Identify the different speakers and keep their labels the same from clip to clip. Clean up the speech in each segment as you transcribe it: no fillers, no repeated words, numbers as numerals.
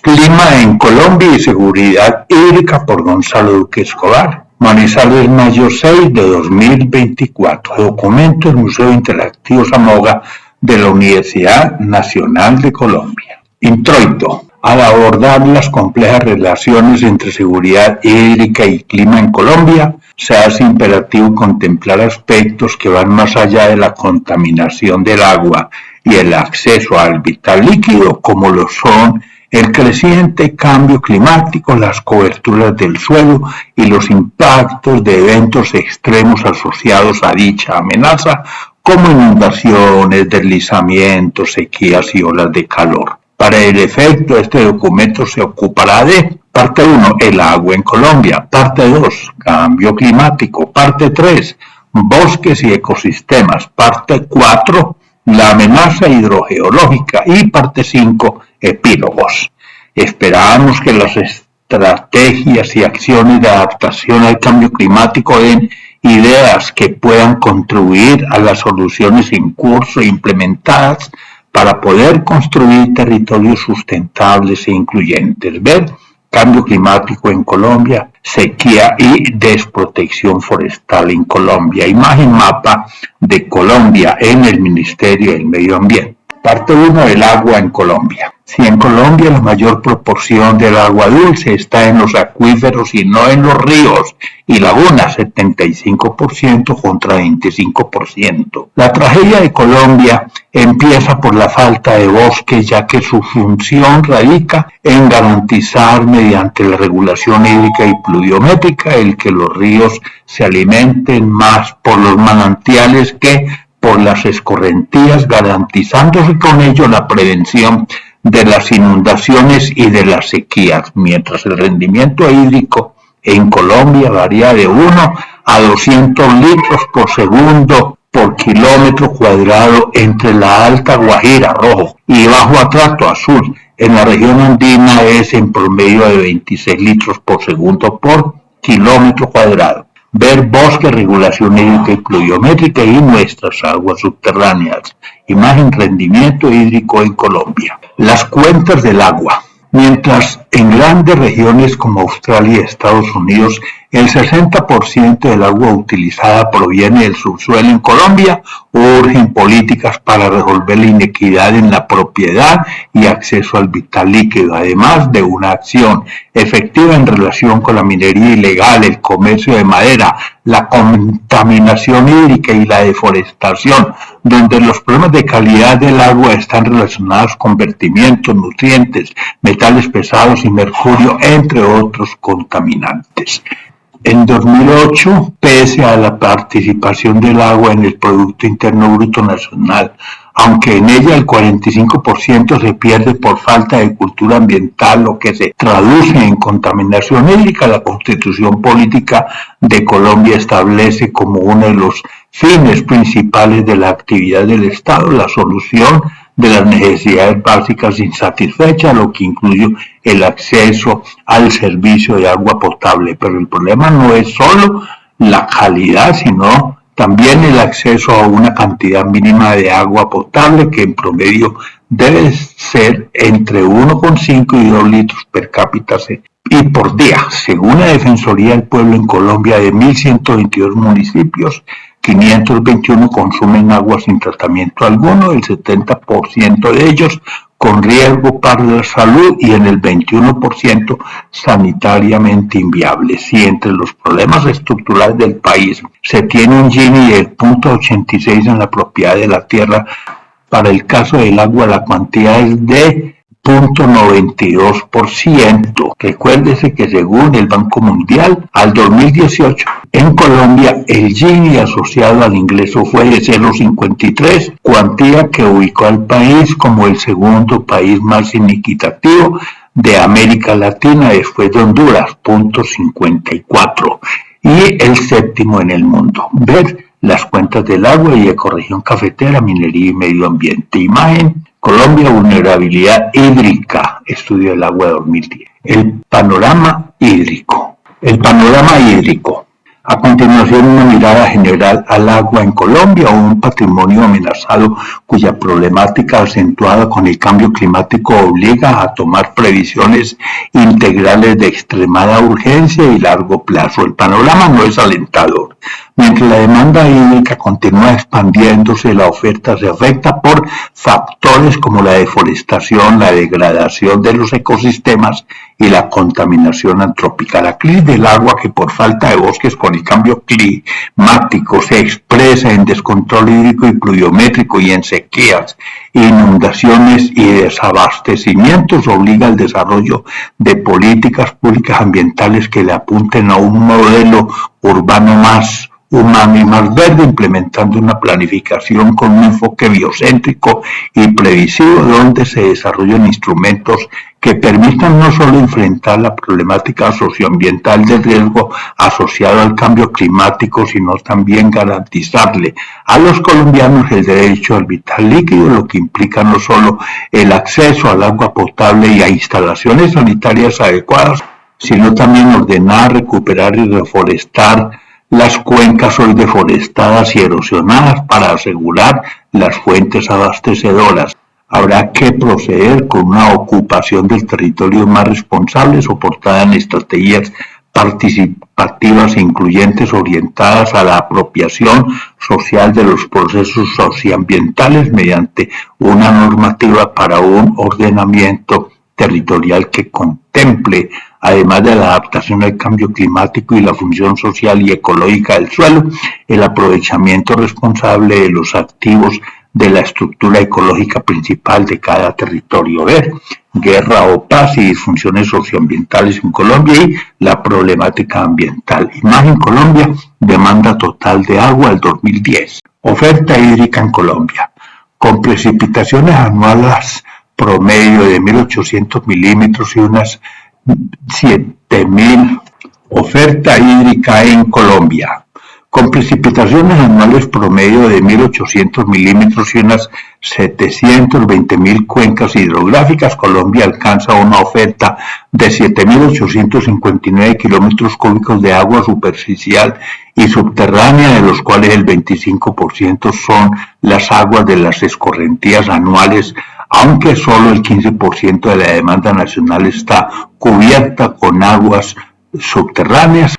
Speaker 1: Clima en Colombia y seguridad hídrica por Gonzalo Duque Escobar. Manizales, mayo 6 de 2024. Documento del Museo Interactivo Zamoga de la Universidad Nacional de Colombia. Introito. Al abordar las complejas relaciones entre seguridad hídrica y clima en Colombia, se hace imperativo contemplar aspectos que van más allá de la contaminación del agua y el acceso al vital líquido, como lo son el creciente cambio climático, las coberturas del suelo y los impactos de eventos extremos asociados a dicha amenaza, como inundaciones, deslizamientos, sequías y olas de calor. Para el efecto, este documento se ocupará de parte 1, el agua en Colombia, parte 2, cambio climático, parte 3, bosques y ecosistemas, parte 4, la amenaza hidrogeológica y parte 5, epílogos. Esperamos que las estrategias y acciones de adaptación al cambio climático den ideas que puedan contribuir a las soluciones en curso e implementadas para poder construir territorios sustentables e incluyentes. Ver cambio climático en Colombia, sequía y desprotección forestal en Colombia. Imagen mapa de Colombia en el Ministerio del Medio Ambiente. Parte 1, el agua en Colombia. Si en Colombia la mayor proporción del agua dulce está en los acuíferos y no en los ríos y lagunas, 75% contra 25%. La tragedia de Colombia empieza por la falta de bosques, ya que su función radica en garantizar mediante la regulación hídrica y pluviométrica el que los ríos se alimenten más por los manantiales que por las escorrentías, garantizándose con ello la prevención de las inundaciones y de las sequías, mientras el rendimiento hídrico en Colombia varía de 1 a 200 litros por segundo por kilómetro cuadrado entre la Alta Guajira, rojo, y Bajo Atrato, azul. En la región andina es en promedio de 26 litros por segundo por kilómetro cuadrado. Ver bosque, regulación hídrica y pluviométrica y nuestras aguas subterráneas. Imagen rendimiento hídrico en Colombia. Las cuentas del agua. Mientras en grandes regiones como Australia y Estados Unidos el 60% del agua utilizada proviene del subsuelo, en Colombia urgen políticas para resolver la inequidad en la propiedad y acceso al vital líquido, además de una acción efectiva en relación con la minería ilegal, el comercio de madera, la contaminación hídrica y la deforestación, donde los problemas de calidad del agua están relacionados con vertimientos, nutrientes, metales pesados y mercurio, entre otros contaminantes. En 2008, pese a la participación del agua en el Producto Interno Bruto Nacional, aunque en ella el 45% se pierde por falta de cultura ambiental, lo que se traduce en contaminación hídrica, la Constitución Política de Colombia establece como uno de los fines principales de la actividad del Estado la solución de las necesidades básicas insatisfechas, lo que incluye el acceso al servicio de agua potable. Pero el problema no es solo la calidad, sino también el acceso a una cantidad mínima de agua potable que en promedio debe ser entre 1,5 y 2 litros per cápita y por día. Según la Defensoría del Pueblo en Colombia, de 1.122 municipios, 521 consumen agua sin tratamiento alguno, el 70% de ellos con riesgo para la salud y en el 21% sanitariamente inviables. Y entre los problemas estructurales del país se tiene un Gini del 0.86 en la propiedad de la tierra. Para el caso del agua, la cuantía es de 0.92%. Recuérdese que según el Banco Mundial, al 2018, en Colombia, el Gini asociado al ingreso fue de 0.53, cuantía que ubicó al país como el segundo país más inequitativo de América Latina después de Honduras, 0.54, y el séptimo en el mundo. Ver las cuentas del agua y ecorregión cafetera, minería y medio ambiente. Imagen Colombia, vulnerabilidad hídrica, estudio del agua de 2010. El panorama hídrico. A continuación, una mirada general al agua en Colombia, un patrimonio amenazado cuya problemática acentuada con el cambio climático obliga a tomar previsiones integrales de extremada urgencia y largo plazo. El panorama no es alentador. Mientras la demanda hídrica continúa expandiéndose, la oferta se afecta por factores como la deforestación, la degradación de los ecosistemas y la contaminación antrópica. La crisis del agua, que por falta de bosques con el cambio climático se expresa en descontrol hídrico y pluviométrico y en sequías, inundaciones y desabastecimientos, obliga al desarrollo de políticas públicas ambientales que le apunten a un modelo urbano más humano y más verde, implementando una planificación con un enfoque biocéntrico y previsivo, donde se desarrollen instrumentos que permitan no solo enfrentar la problemática socioambiental del riesgo asociado al cambio climático, sino también garantizarle a los colombianos el derecho al vital líquido, lo que implica no solo el acceso al agua potable y a instalaciones sanitarias adecuadas, sino también ordenar, recuperar y reforestar las cuencas hoy deforestadas y erosionadas para asegurar las fuentes abastecedoras. Habrá que proceder con una ocupación del territorio más responsable, soportada en estrategias participativas e incluyentes orientadas a la apropiación social de los procesos socioambientales mediante una normativa para un ordenamiento territorial que contemple, además de la adaptación al cambio climático y la función social y ecológica del suelo, el aprovechamiento responsable de los activos de la estructura ecológica principal de cada territorio. Ver guerra o paz y disfunciones socioambientales en Colombia y la problemática ambiental. Imagen Colombia, demanda total de agua al 2010. Oferta hídrica en Colombia. Con precipitaciones anuales promedio de 1.800 milímetros y unas 7.000. Oferta hídrica en Colombia. Con precipitaciones anuales promedio de 1.800 milímetros y unas 720.000 cuencas hidrográficas, Colombia alcanza una oferta de 7.859 kilómetros cúbicos de agua superficial y subterránea, de los cuales el 25% son las aguas de las escorrentías anuales, aunque solo el 15% de la demanda nacional está cubierta con aguas subterráneas,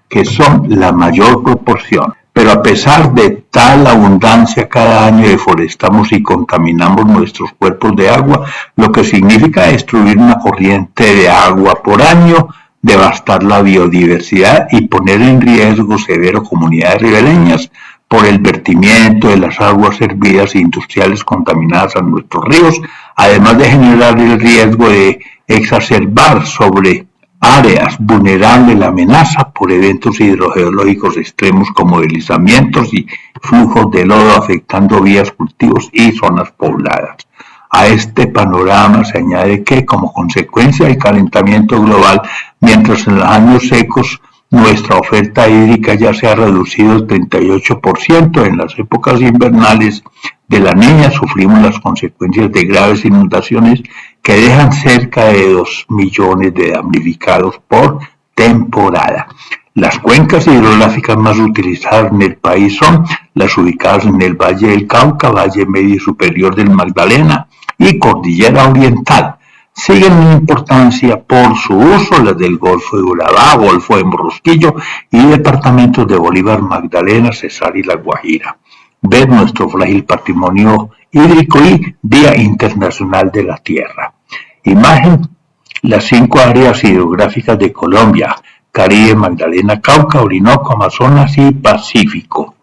Speaker 1: que son la mayor proporción. Pero a pesar de tal abundancia, cada año deforestamos y contaminamos nuestros cuerpos de agua, lo que significa destruir una corriente de agua por año, devastar la biodiversidad y poner en riesgo severo comunidades ribereñas por el vertimiento de las aguas hervidas e industriales contaminadas a nuestros ríos, además de generar el riesgo de exacerbar sobre áreas vulnerables la amenaza por eventos hidrogeológicos extremos como deslizamientos y flujos de lodo afectando vías, cultivos y zonas pobladas. A este panorama se añade que, como consecuencia del calentamiento global, mientras en los años secos nuestra oferta hídrica ya se ha reducido el 38%, en las épocas invernales de la niña sufrimos las consecuencias de graves inundaciones que dejan cerca de 2 millones de damnificados por temporada. Las cuencas hidrográficas más utilizadas en el país son las ubicadas en el Valle del Cauca, Valle Medio y Superior del Magdalena y Cordillera Oriental. Siguen en importancia por su uso las del Golfo de Urabá, Golfo de Morrosquillo y departamentos de Bolívar, Magdalena, Cesar y La Guajira. Ver nuestro frágil patrimonio hídrico y Día Internacional de la Tierra. Imagen: las 5 áreas hidrográficas de Colombia: Caribe, Magdalena, Cauca, Orinoco, Amazonas y Pacífico.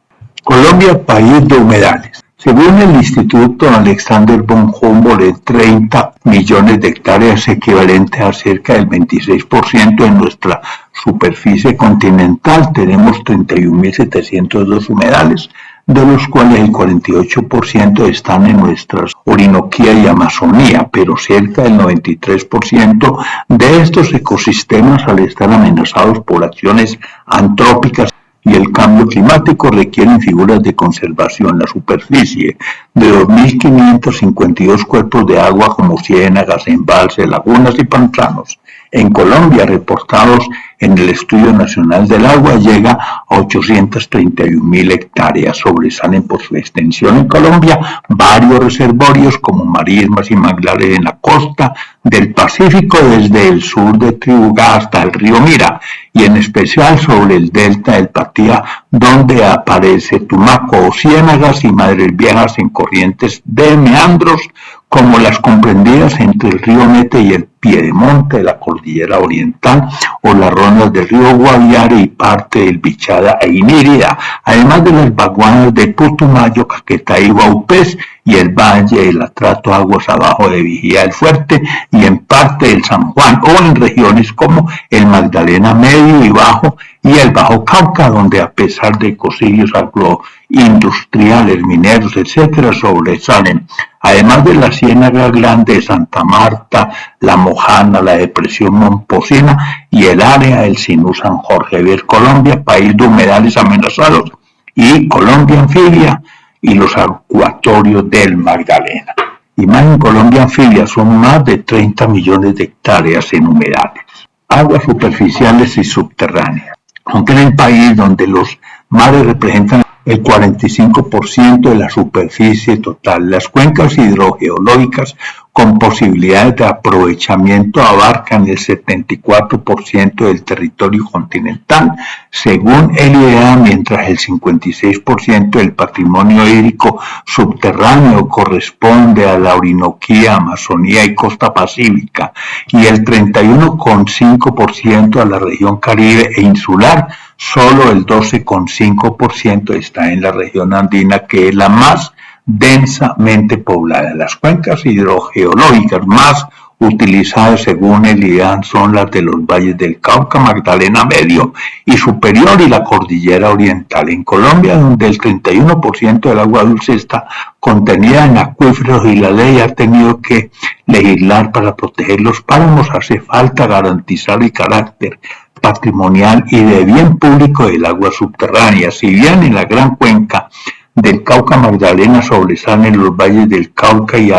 Speaker 1: Colombia, país de humedales. Según el Instituto Alexander von Humboldt, 30 millones de hectáreas, equivalente a cerca del 26% de nuestra superficie continental. Tenemos 31.702 humedales, de los cuales el 48% están en nuestras Orinoquía y Amazonía, pero cerca del 93% de estos ecosistemas, al estar amenazados por acciones antrópicas y el cambio climático, requieren figuras de conservación. La superficie de 2.552 cuerpos de agua como ciénagas, embalses, lagunas y pantanos En Colombia, reportados en el Estudio Nacional del Agua, llega a 831.000 hectáreas. Sobresalen por su extensión en Colombia varios reservorios como Marismas y Manglares en la costa del Pacífico, desde el sur de Tribugá hasta el río Mira, y en especial sobre el delta del Patía, donde aparece Tumaco o ciénagas y Madres Viejas en corrientes de meandros, como las comprendidas entre el río Mete y el piedemonte de la cordillera oriental, o las rondas del río Guaviare y parte del Bichada e Inírida, además de las baguanas de Putumayo, Caquetá y Baupés, y el valle del Atrato aguas abajo de Vigía del Fuerte y en parte del San Juan, o en regiones como el Magdalena Medio y Bajo y el Bajo Cauca, donde a pesar de ecocidios agroindustriales, mineros, etcétera, sobresalen, además de la Ciénaga Grande de Santa Marta, la Mojana, la Depresión Momposina y el área del Sinú San Jorge. Ver Colombia, país de humedales amenazados, y Colombia Anfibia y los acuatorios del Magdalena. Imagen Colombia Anfibia, son más de 30 millones de hectáreas en humedales, aguas superficiales y subterráneas. Aunque en el país donde los mares representan el 45% de la superficie total, las cuencas hidrogeológicas con posibilidades de aprovechamiento abarcan el 74% del territorio continental, según el IDEA, mientras el 56% del patrimonio hídrico subterráneo corresponde a la Orinoquía, Amazonía y costa pacífica, y el 31,5% a la región Caribe e insular. Solo el 12,5% está en la región andina, que es la más densamente poblada. Las cuencas hidrogeológicas más utilizadas según el IDEA son las de los valles del Cauca, Magdalena Medio y Superior y la Cordillera Oriental. En Colombia, donde el 31% del agua dulce está contenida en acuíferos y la ley ha tenido que legislar para proteger los páramos, hace falta garantizar el carácter patrimonial y de bien público del agua subterránea. Si bien en la gran cuenca del Cauca Magdalena sobresalen los valles del Cauca y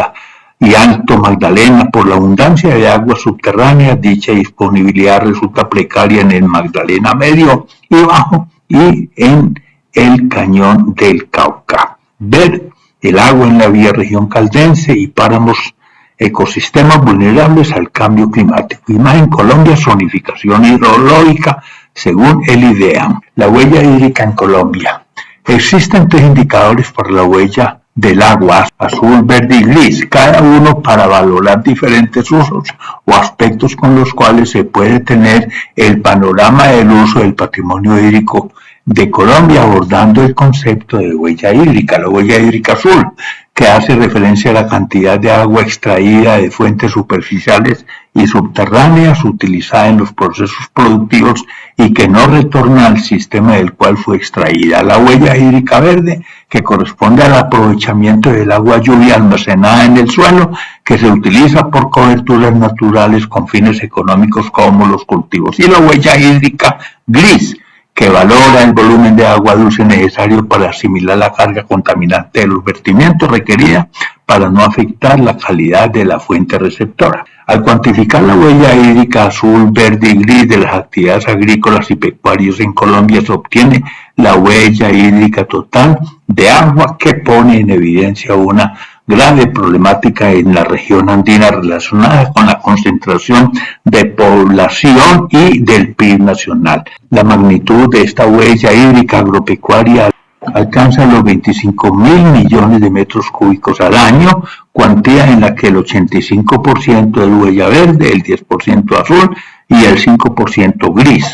Speaker 1: Alto Magdalena por la abundancia de agua subterránea, dicha disponibilidad resulta precaria en el Magdalena Medio y Bajo y en el Cañón del Cauca. Ver el agua en la bioregión caldense y páramos, ecosistemas vulnerables al cambio climático. Imagen Colombia, zonificación hidrológica según el IDEA. La huella hídrica en Colombia. Existen 3 indicadores para la huella del agua: azul, verde y gris, cada uno para valorar diferentes usos o aspectos con los cuales se puede tener el panorama del uso del patrimonio hídrico de Colombia, abordando el concepto de huella hídrica. La huella hídrica azul, que hace referencia a la cantidad de agua extraída de fuentes superficiales y subterráneas utilizada en los procesos productivos y que no retorna al sistema del cual fue extraída. La huella hídrica verde, que corresponde al aprovechamiento del agua lluvia almacenada en el suelo, que se utiliza por coberturas naturales con fines económicos como los cultivos. Y la huella hídrica gris, que valora el volumen de agua dulce necesario para asimilar la carga contaminante de los vertimientos requerida para no afectar la calidad de la fuente receptora. Al cuantificar la huella hídrica azul, verde y gris de las actividades agrícolas y pecuarias en Colombia, se obtiene la huella hídrica total de agua, que pone en evidencia una grave problemática en la región andina relacionada con la concentración de población y del PIB nacional. La magnitud de esta huella hídrica agropecuaria alcanza los 25.000 millones de metros cúbicos al año, cuantía en la que el 85% es huella verde, el 10% azul y el 5% gris.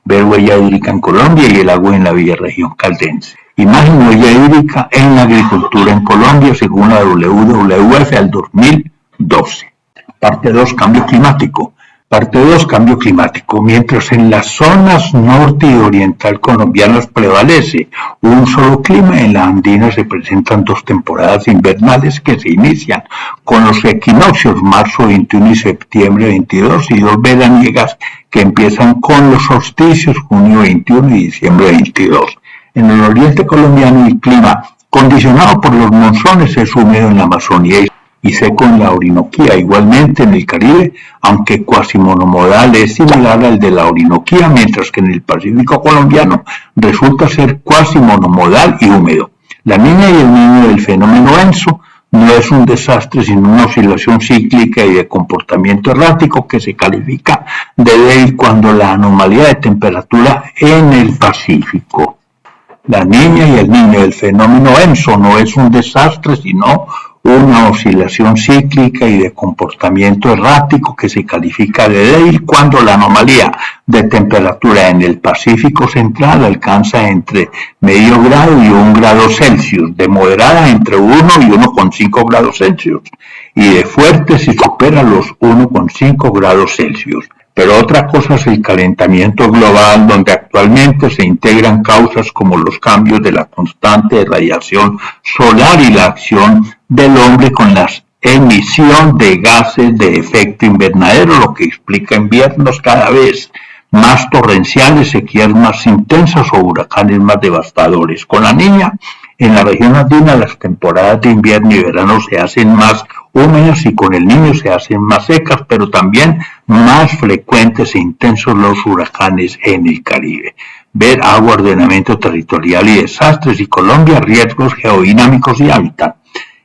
Speaker 1: Ver huella hídrica en Colombia y el agua en la bioregión caldense. Imagen huella hídrica en la agricultura en Colombia según la WWF al 2012. Parte 2, cambio climático. Parte 2, cambio climático. Mientras en las zonas norte y oriental colombianas prevalece un solo clima, en la andina se presentan 2 temporadas invernales que se inician con los equinoccios marzo 21 y septiembre 22 y 2 veraniegas que empiezan con los solsticios junio 21 y diciembre 22. En el oriente colombiano el clima, condicionado por los monzones, es húmedo en la Amazonía y seco en la Orinoquía. Igualmente en el Caribe, aunque cuasi monomodal, es similar al de la Orinoquía, mientras que en el Pacífico colombiano resulta ser cuasi monomodal y húmedo. La niña y el niño del fenómeno ENSO no es un desastre, sino una oscilación cíclica y de comportamiento errático que se califica de débil cuando la anomalía de temperatura en el Pacífico. La niña y el niño del fenómeno ENSO no es un desastre, sino una oscilación cíclica y de comportamiento errático que se califica de débil cuando la anomalía de temperatura en el Pacífico central alcanza entre medio grado y 1 grado Celsius, de moderada entre 1 y 1,5 grados Celsius y de fuerte si supera los 1,5 grados Celsius. Pero otra cosa es el calentamiento global, donde actualmente se integran causas como los cambios de la constante de radiación solar y la acción del hombre con la emisión de gases de efecto invernadero, lo que explica inviernos cada vez más torrenciales, sequías más intensas o huracanes más devastadores. Con la niña, en la región andina las temporadas de invierno y verano se hacen más húmedas y con el niño se hacen más secas, pero también más frecuentes e intensos los huracanes en el Caribe. Ver agua, ordenamiento territorial y desastres y Colombia, riesgos geodinámicos y hábitat.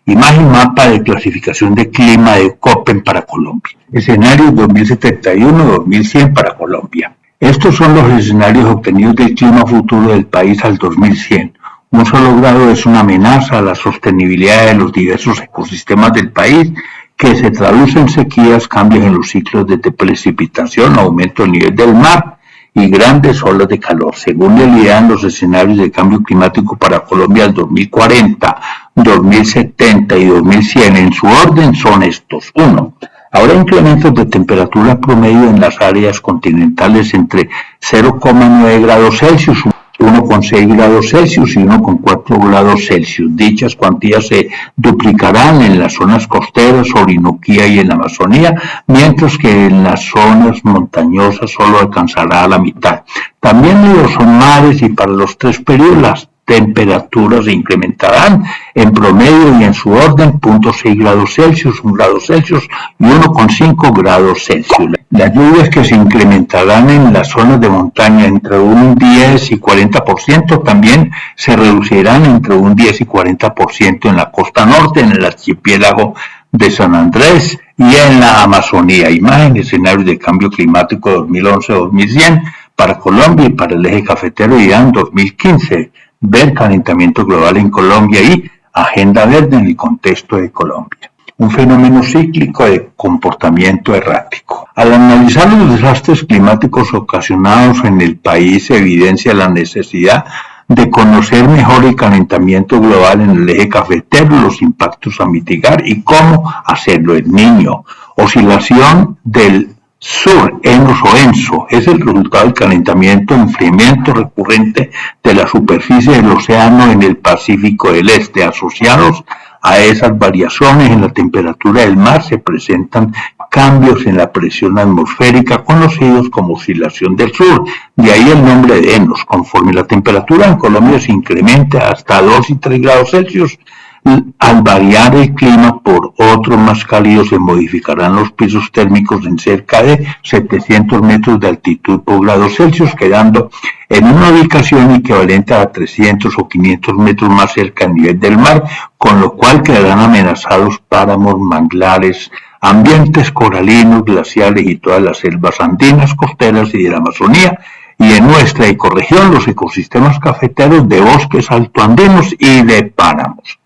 Speaker 1: Imagen mapa de clasificación de clima de Köppen para Colombia. Escenarios 2071-2100 para Colombia. Estos son los escenarios obtenidos del clima futuro del país al 2100. Un solo grado es una amenaza a la sostenibilidad de los diversos ecosistemas del país, que se traduce en sequías, cambios en los ciclos de precipitación, aumento del nivel del mar y grandes olas de calor. Según el IDEAN, los escenarios de cambio climático para Colombia al 2040, 2070 y 2100 en su orden son estos. 1. Habrá incrementos de temperatura promedio en las áreas continentales entre 0,9 grados Celsius, 1,6 grados Celsius y 1,4 grados Celsius. Dichas cuantías se duplicarán en las zonas costeras, Orinoquía y en la Amazonía, mientras que en las zonas montañosas solo alcanzará la mitad. También en los mares y para los 3 periodos las temperaturas se incrementarán en promedio y en su orden 0,6 grados Celsius, 1 grado Celsius y 1,5 grados Celsius. Las lluvias que se incrementarán en las zonas de montaña entre un 10 y 40%, también se reducirán entre un 10 y 40% en la costa norte, en el archipiélago de San Andrés y en la Amazonía. Imagen, escenarios de cambio climático 2011-2100 para Colombia y para el eje cafetero IDEAN 2015. Ver calentamiento global en Colombia y agenda verde en el contexto de Colombia. Un fenómeno cíclico de comportamiento errático. Al analizar los desastres climáticos ocasionados en el país, se evidencia la necesidad de conocer mejor el calentamiento global en el eje cafetero, los impactos a mitigar y cómo hacerlo. El Niño, oscilación del sur, ENOS o ENSO, es el resultado del calentamiento e enfriamiento recurrente de la superficie del océano en el Pacífico del Este. Asociados a esas variaciones en la temperatura del mar se presentan cambios en la presión atmosférica conocidos como oscilación del sur, de ahí el nombre de ENOS. Conforme la temperatura en Colombia se incrementa hasta 2 y 3 grados Celsius, al variar el clima por otros más cálidos se modificarán los pisos térmicos en cerca de 700 metros de altitud por grado Celsius, quedando en una ubicación equivalente a 300 o 500 metros más cerca del nivel del mar, con lo cual quedarán amenazados páramos, manglares, ambientes coralinos, glaciales y todas las selvas andinas, costeras y de la Amazonía, y en nuestra ecorregión los ecosistemas cafeteros de bosques altoandinos y de páramos.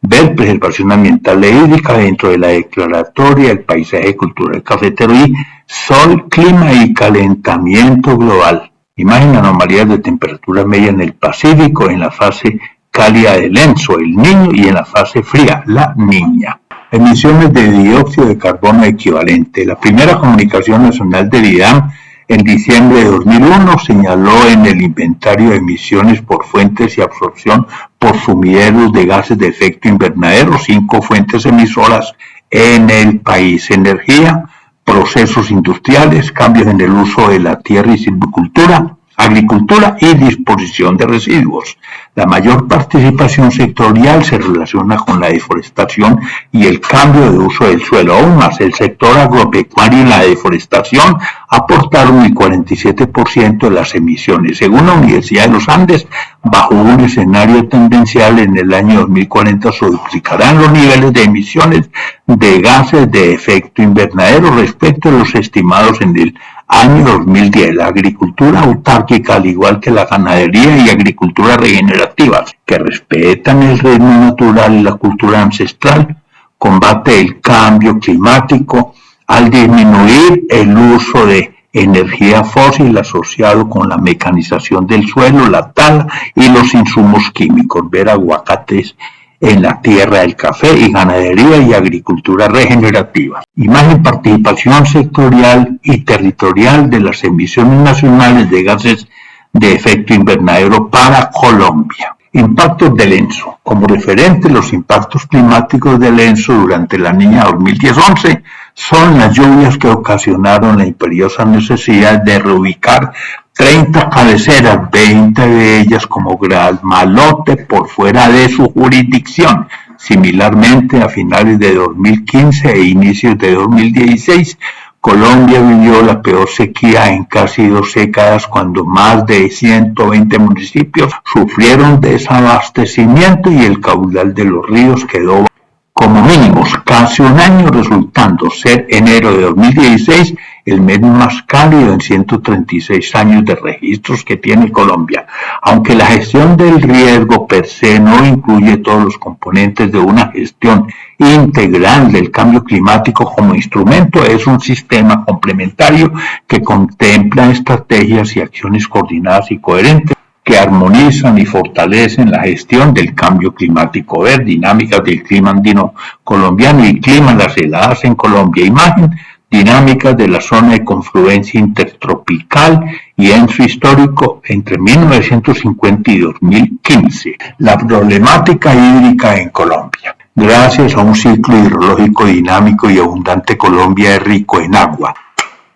Speaker 1: Ver preservación ambiental e hídrica dentro de la declaratoria, el paisaje cultural cafetero y sol, clima y calentamiento global. Imagen, anomalías de temperatura media en el Pacífico, en la fase cálida del ENSO, el Niño, y en la fase fría, la Niña. Emisiones de dióxido de carbono equivalente. La primera comunicación nacional del IDEAM en diciembre de 2001 señaló en el inventario de emisiones por fuentes y absorción por sumideros de gases de efecto invernadero 5 fuentes emisoras en el país: energía, procesos industriales, cambios en el uso de la tierra y silvicultura, agricultura y disposición de residuos. La mayor participación sectorial se relaciona con la deforestación y el cambio de uso del suelo. Aún más, el sector agropecuario y la deforestación aportaron el 47% de las emisiones. Según la Universidad de los Andes, bajo un escenario tendencial, en el año 2040 se duplicarán los niveles de emisiones de gases de efecto invernadero respecto a los estimados en el año 2010. La agricultura autárquica, al igual que la ganadería y agricultura regenerativa, que respetan el ritmo natural y la cultura ancestral, combate el cambio climático al disminuir el uso de energía fósil asociado con la mecanización del suelo, la tala y los insumos químicos. Ver aguacates en la tierra del café y ganadería y agricultura regenerativa. Imagen: participación sectorial y territorial de las emisiones nacionales de gases de efecto invernadero para Colombia. Impactos del ENSO. Como referente, los impactos climáticos del ENSO durante la Niña 2010-11 son las lluvias que ocasionaron la imperiosa necesidad de reubicar 30 cabeceras, 20 de ellas como Gran Malote, por fuera de su jurisdicción. Similarmente, a finales de 2015 e inicios de 2016, Colombia vivió la peor sequía en casi 2 décadas, cuando más de 120 municipios sufrieron desabastecimiento y el caudal de los ríos quedó como mínimos casi un año, resultando ser enero de 2016 el mes más cálido en 136 años de registros que tiene Colombia. Aunque la gestión del riesgo per se no incluye todos los componentes de una gestión integral del cambio climático como instrumento, es un sistema complementario que contempla estrategias y acciones coordinadas y coherentes que armonizan y fortalecen la gestión del cambio climático. Ver dinámicas del clima andino colombiano y clima, las heladas en Colombia. Imagen: dinámicas de la zona de confluencia intertropical y ENSO histórico entre 1950 y 2015. La problemática hídrica en Colombia. Gracias a un ciclo hidrológico dinámico y abundante, Colombia es rico en agua.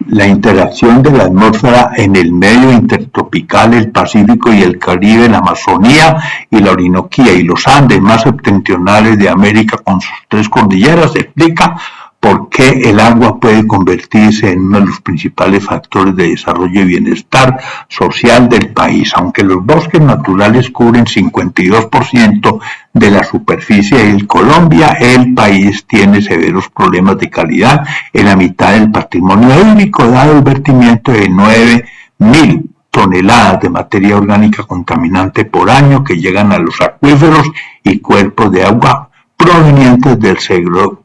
Speaker 1: La interacción de la atmósfera en el medio intertropical, el Pacífico y el Caribe, la Amazonía y la Orinoquía y los Andes más septentrionales de América con sus 3 cordilleras explica por qué el agua puede convertirse en uno de los principales factores de desarrollo y bienestar social del país. Aunque los bosques naturales cubren 52% de la superficie de Colombia, el país tiene severos problemas de calidad en la mitad del patrimonio hídrico, dado el vertimiento de 9.000 toneladas de materia orgánica contaminante por año que llegan a los acuíferos y cuerpos de agua provenientes del sector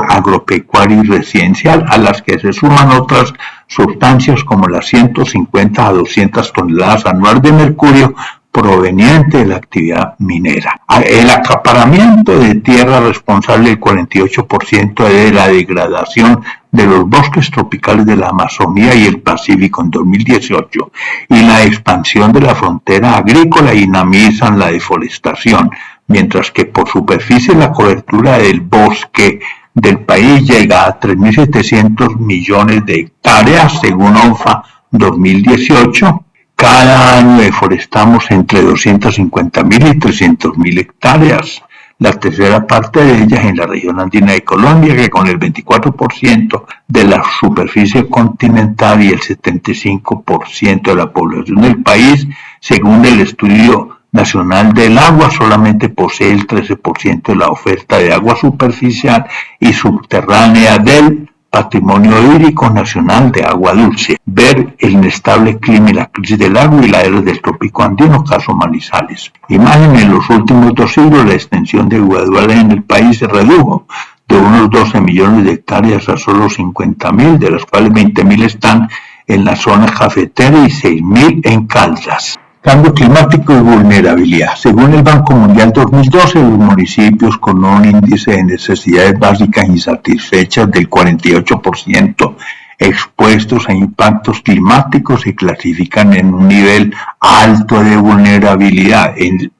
Speaker 1: agropecuario y residencial, a las que se suman otras sustancias como las 150 a 200 toneladas anuales de mercurio proveniente de la actividad minera. El acaparamiento de tierra responsable del 48% de la degradación de los bosques tropicales de la Amazonía y el Pacífico en 2018 y la expansión de la frontera agrícola dinamizan la deforestación, mientras que por superficie la cobertura del bosque del país llega a 3.700 millones de hectáreas, según ONFA 2018. Cada año deforestamos entre 250.000 y 300.000 hectáreas, la tercera parte de ellas en la región andina de Colombia, que con el 24% de la superficie continental y el 75% de la población del país, según el Estudio Nacional del Agua, solamente posee el 13% de la oferta de agua superficial y subterránea del patrimonio hídrico nacional de agua dulce. Ver el inestable clima y la crisis del agua y la era del trópico andino, caso Manizales. Imagen: en los últimos 2 siglos la extensión de guaduales en el país se redujo de unos 12 millones de hectáreas a solo 50.000, de las cuales 20.000 están en la zona cafetera y 6.000 en Caldas. Cambio climático y vulnerabilidad. Según el Banco Mundial 2012, los municipios con un índice de necesidades básicas insatisfechas del 48% expuestos a impactos climáticos se clasifican en un nivel alto de vulnerabilidad. En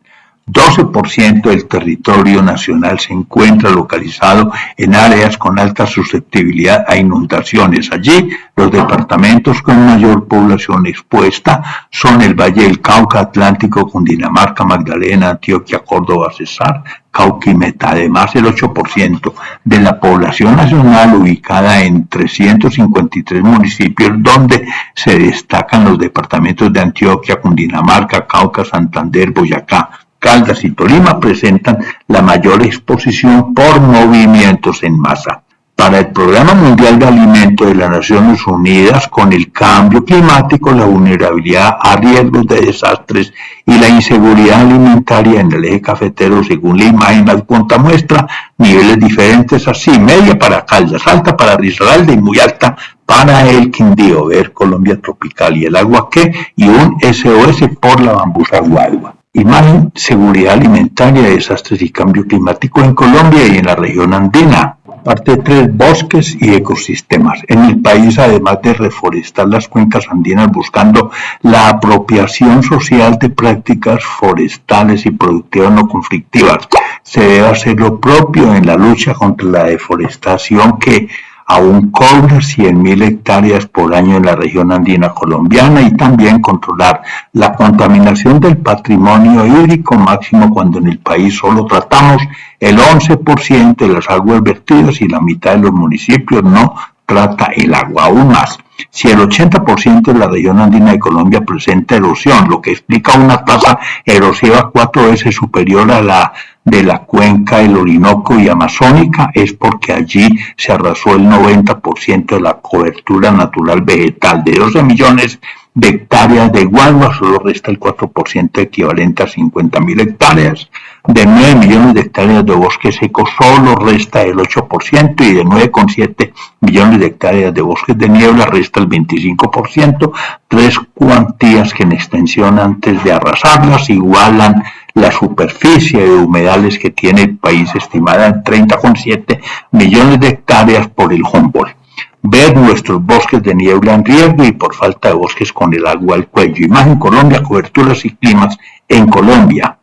Speaker 1: 12% del territorio nacional se encuentra localizado en áreas con alta susceptibilidad a inundaciones. Allí, los departamentos con mayor población expuesta son el Valle del Cauca, Atlántico, Cundinamarca, Magdalena, Antioquia, Córdoba, Cesar, Cauca y Meta. Además, el 8% de la población nacional ubicada en 353 municipios, donde se destacan los departamentos de Antioquia, Cundinamarca, Cauca, Santander, Boyacá, Caldas y Tolima, presentan la mayor exposición por movimientos en masa. Para el Programa Mundial de Alimentos de las Naciones Unidas, con el cambio climático, la vulnerabilidad a riesgos de desastres y la inseguridad alimentaria en el eje cafetero, según la imagen adjunta, muestra niveles diferentes así: media para Caldas, alta para Risaralda y muy alta para el Quindío, ver Colombia tropical y el agua que, y un SOS por la bambusa guadua. Imagen: seguridad alimentaria, desastres y cambio climático en Colombia y en la región andina. Parte 3. Bosques y ecosistemas. En el país, además de reforestar las cuencas andinas buscando la apropiación social de prácticas forestales y productivas no conflictivas, se debe hacer lo propio en la lucha contra la deforestación que aún cobra 100.000 hectáreas por año en la región andina colombiana, y también controlar la contaminación del patrimonio hídrico, máximo cuando en el país solo tratamos el 11% de las aguas vertidas y la mitad de los municipios no trata el agua. Aún más, si el 80% de la región andina de Colombia presenta erosión, lo que explica una tasa erosiva 4 veces superior a la de la cuenca del Orinoco y Amazónica, es porque allí se arrasó el 90% de la cobertura natural vegetal. De 12 millones de hectáreas de guadua, solo resta el 4%, equivalente a 50.000 hectáreas. De 9 millones de hectáreas de bosque seco, solo resta el 8%, y de 9,7 millones de hectáreas de bosques de niebla resta el 25%, tres cuantías que en extensión, antes de arrasarlas, igualan la superficie de humedales que tiene el país, estimada en 30,7 millones de hectáreas por el Humboldt. Ver nuestros bosques de niebla en riesgo y por falta de bosques con el agua al cuello. Imagen: Colombia, coberturas y climas en Colombia.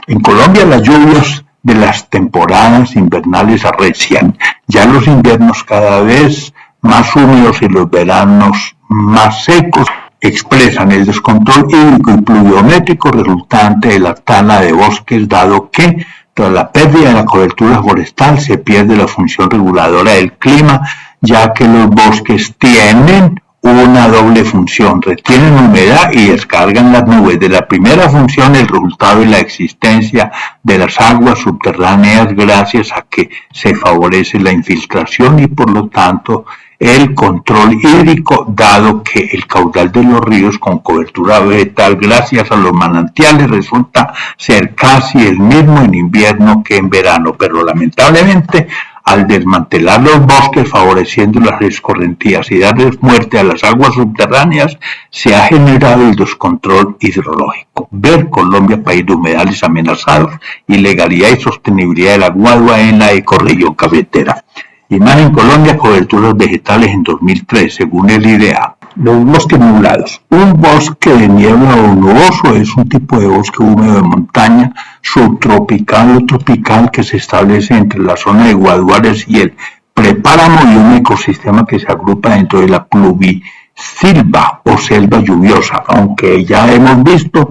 Speaker 1: En Colombia, las lluvias de las temporadas invernales arrecian. Ya los inviernos cada vez más húmedos y los veranos más secos expresan el descontrol hídrico y pluviométrico resultante de la tala de bosques, dado que tras la pérdida de la cobertura forestal se pierde la función reguladora del clima, ya que los bosques tienen una doble función: retienen humedad y descargan las nubes. De la primera función, el resultado es la existencia de las aguas subterráneas, gracias a que se favorece la infiltración y por lo tanto el control hídrico, dado que el caudal de los ríos con cobertura vegetal gracias a los manantiales resulta ser casi el mismo en invierno que en verano, pero lamentablemente al desmantelar los bosques, favoreciendo las escorrentías y darles muerte a las aguas subterráneas, se ha generado el descontrol hidrológico. Ver Colombia, país de humedales amenazados, ilegalidad y sostenibilidad de la guadua en la ecorregión cafetera. Imagen: Colombia, coberturas vegetales en 2003, según el IDEA. Los bosques nublados. Un bosque de niebla o nuboso es un tipo de bosque húmedo de montaña, subtropical o tropical, que se establece entre la zona de Guaduares y el prepáramo, y un ecosistema que se agrupa dentro de la pluvisilva o selva lluviosa. Aunque ya hemos visto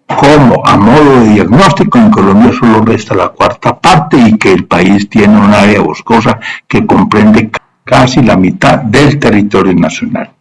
Speaker 1: cómo, a modo de diagnóstico, en Colombia solo resta la cuarta parte y que el país tiene un área boscosa que comprende casi la mitad del territorio nacional.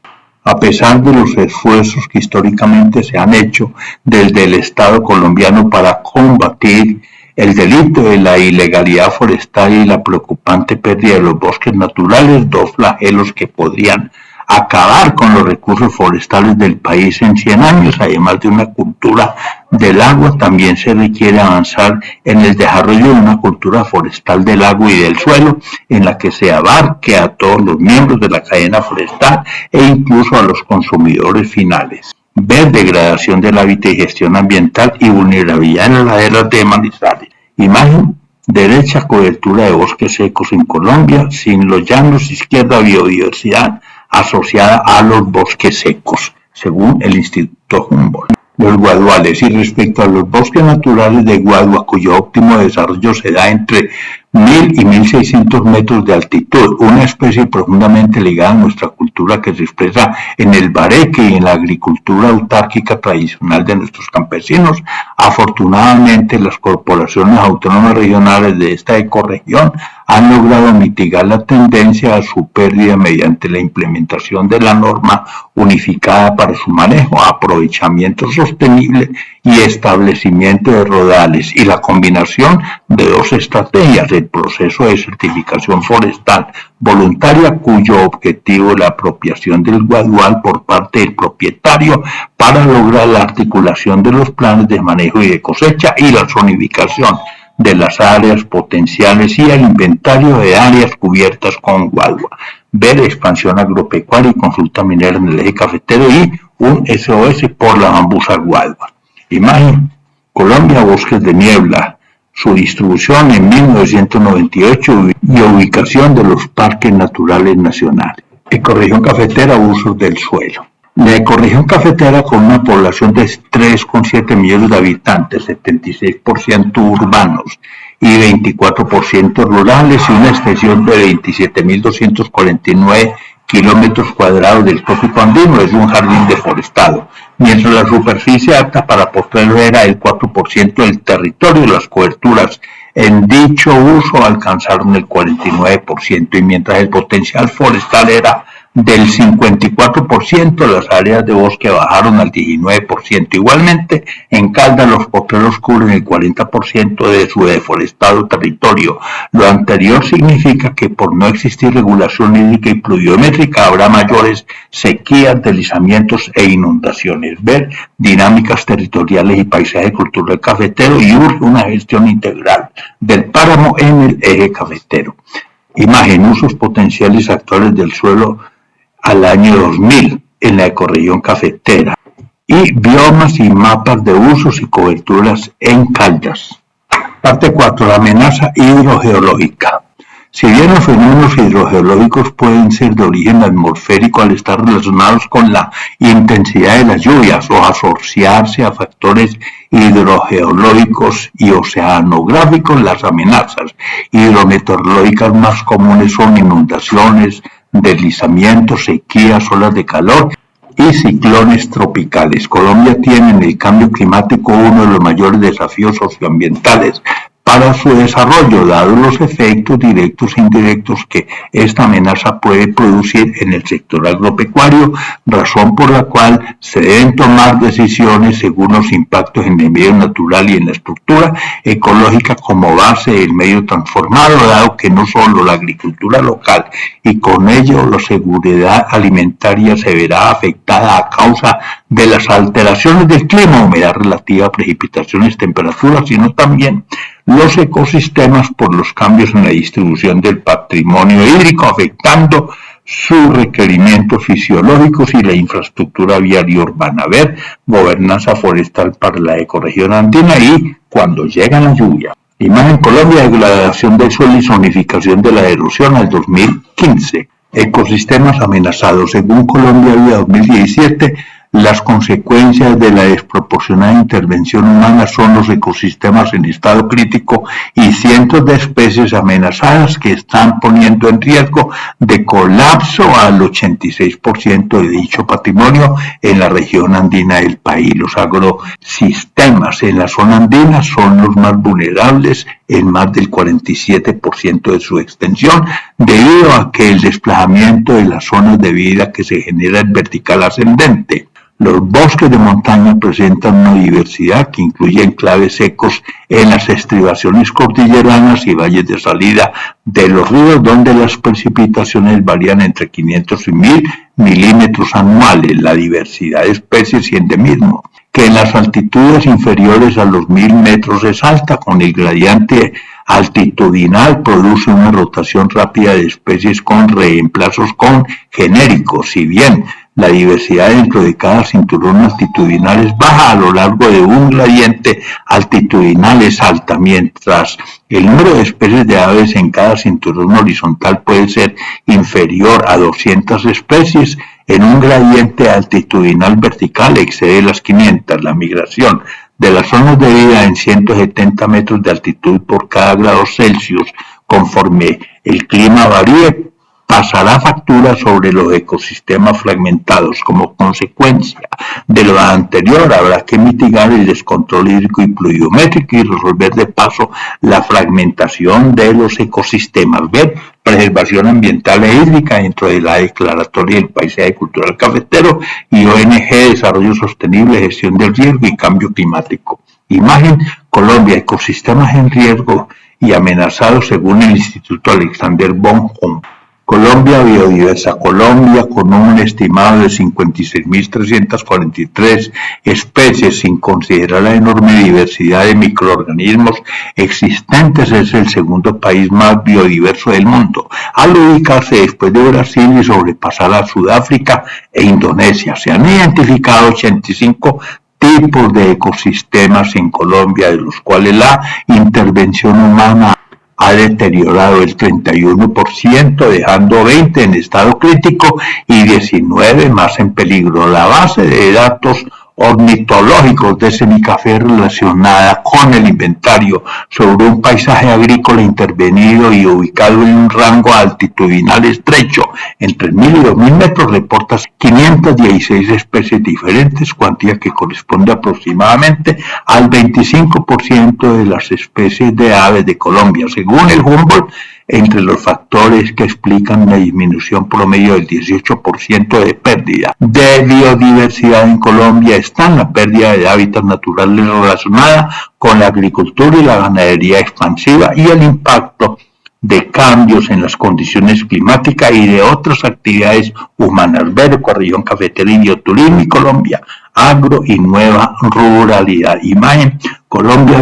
Speaker 1: A pesar de los esfuerzos que históricamente se han hecho desde el Estado colombiano para combatir el delito de la ilegalidad forestal y la preocupante pérdida de los bosques naturales, dos flagelos que podrían acabar con los recursos forestales del país en 100 años, además de una cultura del agua, también se requiere avanzar en el desarrollo de una cultura forestal del agua y del suelo, en la que se abarque a todos los miembros de la cadena forestal e incluso a los consumidores finales. Ver degradación del hábitat y gestión ambiental y vulnerabilidad en las laderas de Manizales. Imagen: derecha, cobertura de bosques secos en Colombia, sin los llanos; izquierda, biodiversidad asociada a los bosques secos, según el Instituto Humboldt. los guaduales. Y respecto a los bosques naturales de Guadua, cuyo óptimo desarrollo se da entre 1000 y 1600 metros de altitud, una especie profundamente ligada a nuestra cultura que se expresa en el bareque y en la agricultura autárquica tradicional de nuestros campesinos. Afortunadamente, las corporaciones autónomas regionales de esta ecorregión han logrado mitigar la tendencia a su pérdida mediante la implementación de la norma unificada para su manejo, aprovechamiento sostenible y establecimiento de rodales, y la combinación de dos estrategias: el proceso de certificación forestal voluntaria, cuyo objetivo es la apropiación del guadual por parte del propietario para lograr la articulación de los planes de manejo y de cosecha, y la zonificación de las áreas potenciales y el inventario de áreas cubiertas con guadua. Ver expansión agropecuaria y consulta minera en el eje cafetero, y un SOS por la bambusa guadua. Imagen: Colombia, bosques de niebla, su distribución en 1998 y ubicación de los parques naturales nacionales. Ecorregión cafetera, usos del suelo. La ecorregión cafetera, con una población de 3,7 millones de habitantes, 76% urbanos y 24% rurales, y una extensión de 27.249 kilómetros cuadrados del trópico andino, es un jardín deforestado. Mientras la superficie apta para potrero era el 4% del territorio, las coberturas en dicho uso alcanzaron el 49%, y mientras el potencial forestal era del 54%, las áreas de bosque bajaron al 19%. Igualmente, en Caldas los potreros cubren el 40% de su deforestado territorio. Lo anterior significa que, por no existir regulación hídrica y pluviométrica, habrá mayores sequías, deslizamientos e inundaciones. Ver dinámicas territoriales y paisaje cultural cafetero, y urge una gestión integral del páramo en el eje cafetero. Imagen: usos potenciales actuales del suelo al año 2000 en la ecorregión cafetera, y biomas y mapas de usos y coberturas en Caldas. Parte 4. La amenaza hidrogeológica. Si bien los fenómenos hidrogeológicos pueden ser de origen atmosférico al estar relacionados con la intensidad de las lluvias o asociarse a factores hidrogeológicos y oceanográficos, las amenazas hidrometeorológicas más comunes son inundaciones, deslizamientos, sequías, olas de calor y ciclones tropicales. Colombia tiene en el cambio climático uno de los mayores desafíos socioambientales para su desarrollo, dados los efectos directos e indirectos que esta amenaza puede producir en el sector agropecuario, razón por la cual se deben tomar decisiones según los impactos en el medio natural y en la estructura ecológica como base del medio transformado, dado que no solo la agricultura local y con ello la seguridad alimentaria se verá afectada a causa de las alteraciones del clima, humedad relativa, precipitaciones, temperaturas, sino también los ecosistemas por los cambios en la distribución del patrimonio hídrico, afectando sus requerimientos fisiológicos y la infraestructura viaria urbana. Ver gobernanza forestal para la ecorregión andina y cuando llega la lluvia. Imagen: Colombia, degradación del suelo y zonificación de la erosión al 2015. Ecosistemas amenazados. Según Colombia Vida 2017, las consecuencias de la desproporcionada intervención humana son los ecosistemas en estado crítico y cientos de especies amenazadas que están poniendo en riesgo de colapso al 86% de dicho patrimonio en la región andina del país. Los agrosistemas en la zona andina son los más vulnerables en más del 47% de su extensión, debido a que el desplazamiento de las zonas de vida que se genera es vertical ascendente. Los bosques de montaña presentan una diversidad que incluye enclaves secos en las estribaciones cordilleranas y valles de salida de los ríos, donde las precipitaciones varían entre 500 y 1000 milímetros anuales. La diversidad de especies y endemismos, que en las altitudes inferiores a los 1000 metros es alta, con el gradiente altitudinal produce una rotación rápida de especies con reemplazos con genéricos. Si bien La diversidad dentro de cada cinturón altitudinal es baja a lo largo de un gradiente altitudinal es alta, mientras el número de especies de aves en cada cinturón horizontal puede ser inferior a 200 especies. En un gradiente altitudinal vertical excede las 500. La migración de las zonas de vida en 170 metros de altitud por cada grado Celsius, conforme el clima varíe, pasará factura sobre los ecosistemas fragmentados. Como consecuencia de lo anterior, habrá que mitigar el descontrol hídrico y pluviométrico y resolver de paso la fragmentación de los ecosistemas. Ver preservación ambiental e hídrica dentro de la declaratoria del paisaje cultural cafetero y ONG Desarrollo Sostenible, Gestión del Riesgo y Cambio Climático. Imagen: Colombia, ecosistemas en riesgo y amenazados según el Instituto Alexander von Humboldt. Colombia biodiversa. Colombia, con un estimado de 56.343 especies, sin considerar la enorme diversidad de microorganismos existentes, es el segundo país más biodiverso del mundo, al ubicarse después de Brasil y sobrepasar a Sudáfrica e Indonesia. Se han identificado 85 tipos de ecosistemas en Colombia, de los cuales la intervención humana ha deteriorado el 31%, dejando 20 en estado crítico y 19 más en peligro. La base de datos ornitológicos de Semicafé relacionada con el inventario sobre un paisaje agrícola intervenido y ubicado en un rango altitudinal estrecho entre 1.000 y 2.000 metros reporta 516 especies diferentes, cuantía que corresponde aproximadamente al 25% de las especies de aves de Colombia. Según el Humboldt, entre los factores que explican la disminución promedio del 18% de pérdida de biodiversidad en Colombia están la pérdida de hábitats naturales relacionada con la agricultura y la ganadería expansiva y el impacto de cambios en las condiciones climáticas y de otras actividades humanas. Ver ecorregión cafetera y bioturismo y Colombia, agro y nueva ruralidad. Imagen: Colombia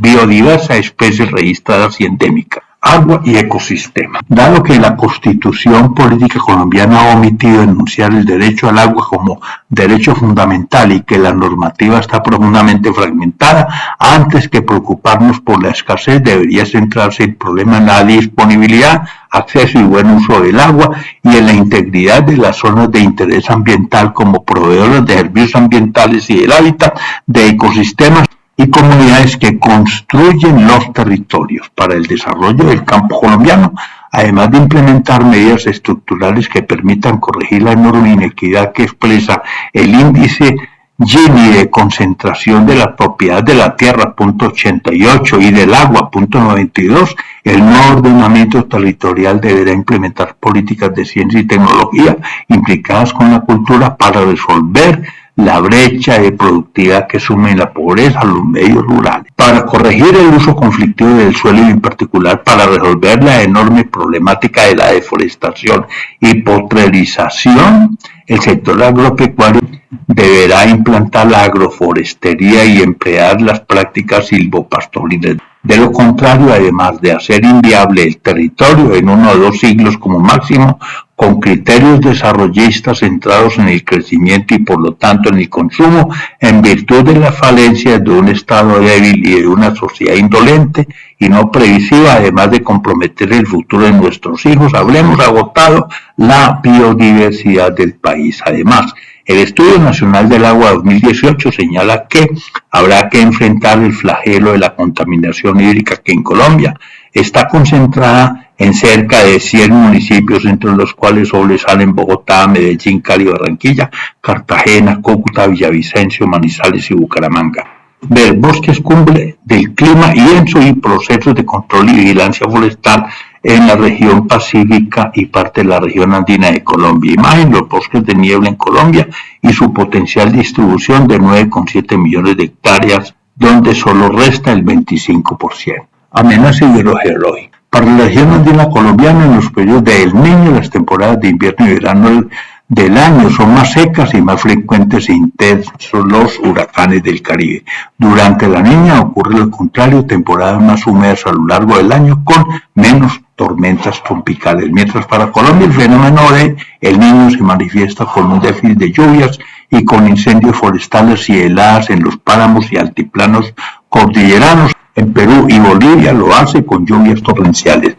Speaker 1: biodiversa, especies registradas y endémicas. Agua y ecosistema. Dado que la Constitución Política Colombiana ha omitido enunciar el derecho al agua como derecho fundamental y que la normativa está profundamente fragmentada, antes que preocuparnos por la escasez, debería centrarse el problema en la disponibilidad, acceso y buen uso del agua y en la integridad de las zonas de interés ambiental como proveedores de servicios ambientales y del hábitat de ecosistemas y comunidades que construyen los territorios para el desarrollo del campo colombiano, además de implementar medidas estructurales que permitan corregir la enorme inequidad que expresa el índice Gini de concentración de la propiedad de la tierra, .88, y del agua, .92, el nuevo ordenamiento territorial deberá implementar políticas de ciencia y tecnología implicadas con la cultura para resolver la brecha de productividad que sume la pobreza a los medios rurales, para corregir el uso conflictivo del suelo y en particular para resolver la enorme problemática de la deforestación y potrerización. El sector agropecuario deberá implantar la agroforestería y emplear las prácticas silvopastoriles. De lo contrario, además de hacer inviable el territorio en 1 o 2 siglos como máximo, con criterios desarrollistas centrados en el crecimiento y por lo tanto en el consumo, en virtud de las falencias de un Estado débil y de una sociedad indolente y no previsiva, además de comprometer el futuro de nuestros hijos, habremos agotado la biodiversidad del país. Además, el Estudio Nacional del Agua 2018 señala que habrá que enfrentar el flagelo de la contaminación hídrica que en Colombia está concentrada en cerca de 100 municipios, entre los cuales sobresalen Bogotá, Medellín, Cali, Barranquilla, Cartagena, Cúcuta, Villavicencio, Manizales y Bucaramanga. Ver bosques cumbre del clima y ENSO y procesos de control y vigilancia forestal en la región pacífica y parte de la región andina de Colombia. Imagen: los bosques de niebla en Colombia y su potencial distribución de 9,7 millones de hectáreas, donde solo resta el 25%. Amenaza hidrogeológica. Para la región andina colombiana, en los periodos de El Niño, las temporadas de invierno y verano del año son más secas y más frecuentes e intensos los huracanes del Caribe. Durante la Niña ocurre lo contrario, temporadas más húmedas a lo largo del año con menos tormentas tropicales, mientras para Colombia el fenómeno de El Niño se manifiesta con un déficit de lluvias y con incendios forestales y heladas en los páramos y altiplanos cordilleranos. En Perú y Bolivia lo hace con lluvias torrenciales.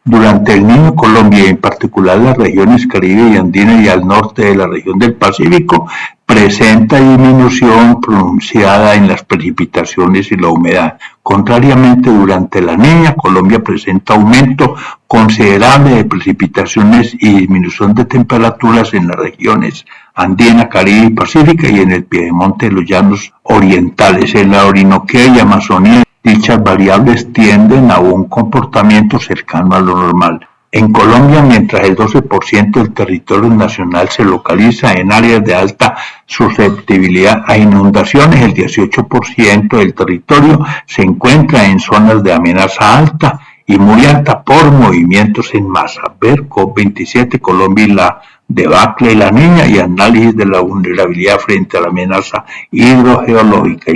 Speaker 1: Durante El Niño, Colombia, y en particular las regiones Caribe y Andina y al norte de la región del Pacífico, presenta disminución pronunciada en las precipitaciones y la humedad. Contrariamente, durante La Niña, Colombia presenta aumento considerable de precipitaciones y disminución de temperaturas en las regiones Andina, Caribe y Pacífica y en el piedemonte de los llanos orientales. En la Orinoquía y Amazonía, dichas variables tienden a un comportamiento cercano a lo normal. En Colombia, mientras el 12% del territorio nacional se localiza en áreas de alta susceptibilidad a inundaciones, el 18% del territorio se encuentra en zonas de amenaza alta y muy alta por movimientos en masa. Ver COP27, Colombia y la debacle de La Niña y análisis de la vulnerabilidad frente a la amenaza hidrogeológica.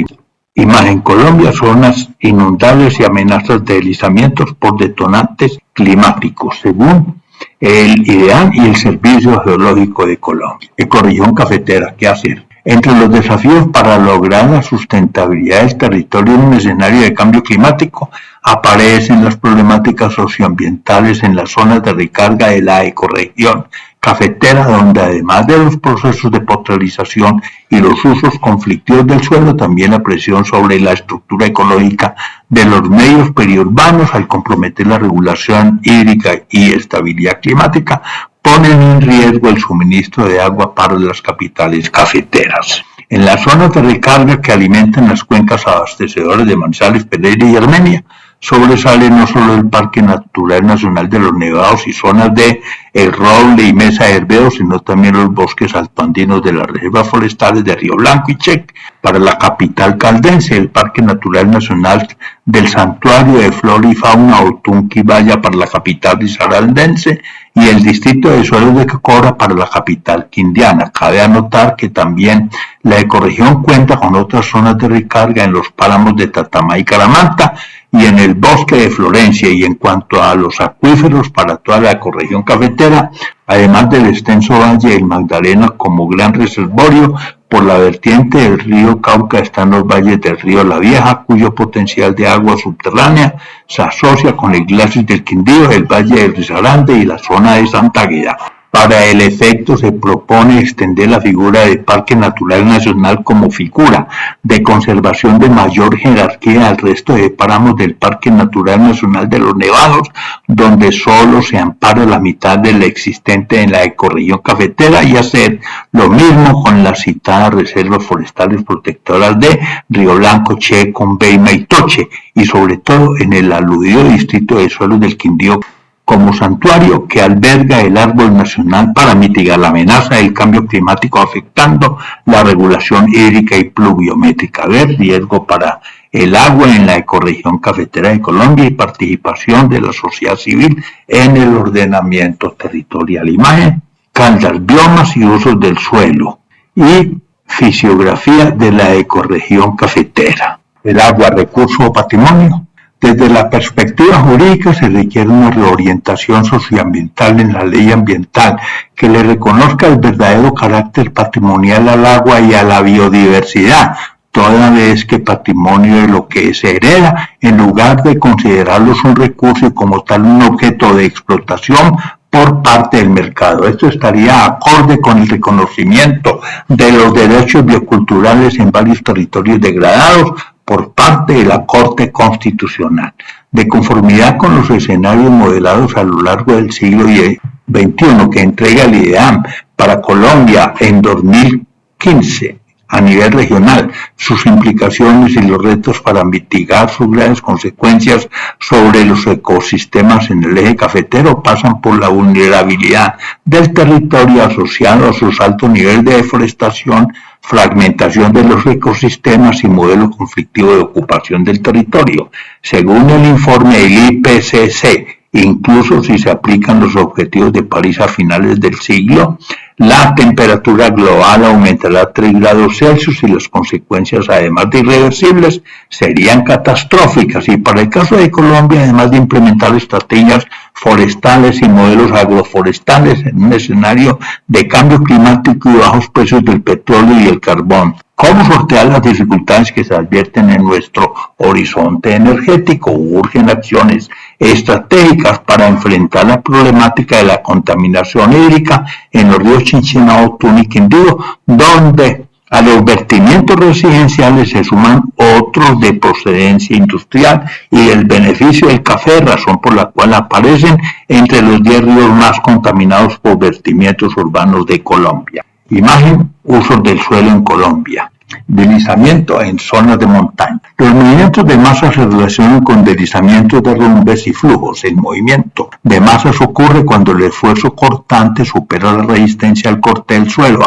Speaker 1: Imagen Colombia, zonas inundables y amenazas de deslizamientos por detonantes climáticos, según el IDEAM y el Servicio Geológico de Colombia. Ecorregión cafetera, ¿qué hacer? Entre los desafíos para lograr la sustentabilidad del territorio en un escenario de cambio climático aparecen las problemáticas socioambientales en las zonas de recarga de la ecorregión cafetera, donde además de los procesos de potabilización y los usos conflictivos del suelo, también la presión sobre la estructura ecológica de los medios periurbanos al comprometer la regulación hídrica y estabilidad climática ponen en riesgo el suministro de agua para las capitales cafeteras. En las zonas de recarga que alimentan las cuencas abastecedoras de Manizales, Pereira y Armenia, sobresale no solo el Parque Natural Nacional de los Nevados y zonas de El Roble y Mesa de Herveo, sino también los bosques altoandinos de las reservas forestales de Río Blanco y Cheque. Para la capital caldense, el Parque Natural Nacional del Santuario de Flora y Fauna Otunquibaya para la capital risaraldense y el Distrito de Suelos de Cocora para la capital quindiana. Cabe anotar que también la ecorregión cuenta con otras zonas de recarga en los páramos de Tatamá y Caramanta y en el bosque de Florencia. Y en cuanto a los acuíferos para toda la ecorregión cafetera, además del extenso valle del Magdalena como gran reservorio, por la vertiente del río Cauca están los valles del río La Vieja, cuyo potencial de agua subterránea se asocia con el glacis del Quindío, el valle del Risaralda y la zona de Santa Águeda. Para el efecto se propone extender la figura del Parque Natural Nacional como figura de conservación de mayor jerarquía al resto de páramos del Parque Natural Nacional de los Nevados, donde solo se ampara la mitad del existente en la ecorregión cafetera, y hacer lo mismo con las citadas reservas forestales protectoras de Río Blanco, Che, Conveima y Toche, y sobre todo en el aludido Distrito de Suelos del Quindío, como santuario que alberga el árbol nacional para mitigar la amenaza del cambio climático afectando la regulación hídrica y pluviométrica. Ver riesgo para el agua en la ecorregión cafetera de Colombia y participación de la sociedad civil en el ordenamiento territorial. Imagen, caldas, biomas y usos del suelo y fisiografía de la ecorregión cafetera. El agua, recurso o patrimonio. Desde la perspectiva jurídica se requiere una reorientación socioambiental en la ley ambiental que le reconozca el verdadero carácter patrimonial al agua y a la biodiversidad, toda vez que patrimonio es lo que se hereda, en lugar de considerarlos un recurso y como tal un objeto de explotación por parte del mercado. Esto estaría acorde con el reconocimiento de los derechos bioculturales en varios territorios degradados por parte de la Corte Constitucional. De conformidad con los escenarios modelados a lo largo del siglo XXI que entrega el IDEAM para Colombia en 2015 a nivel regional, sus implicaciones y los retos para mitigar sus graves consecuencias sobre los ecosistemas en el eje cafetero pasan por la vulnerabilidad del territorio asociado a su alto nivel de deforestación, fragmentación de los ecosistemas y modelo conflictivo de ocupación del territorio. Según el informe del IPCC, incluso si se aplican los objetivos de París a finales del siglo, la temperatura global aumentará a 3 grados Celsius y las consecuencias, además de irreversibles, serían catastróficas. Y para el caso de Colombia, además de implementar estrategias forestales y modelos agroforestales en un escenario de cambio climático y bajos precios del petróleo y el carbón. ¿Cómo sortear las dificultades que se advierten en nuestro horizonte energético? Urgen acciones estratégicas para enfrentar la problemática de la contaminación hídrica en los ríos Chinchiná, Tuna y Quindío, donde a los vertimientos residenciales se suman otros de procedencia industrial y el beneficio del café, razón por la cual aparecen entre los 10 ríos más contaminados por vertimientos urbanos de Colombia. Imagen, usos del suelo en Colombia. Deslizamiento en zonas de montaña. Los movimientos de masas se relacionan con deslizamientos, derrumbes y flujos. El movimiento de masas ocurre cuando el esfuerzo cortante supera la resistencia al corte del suelo.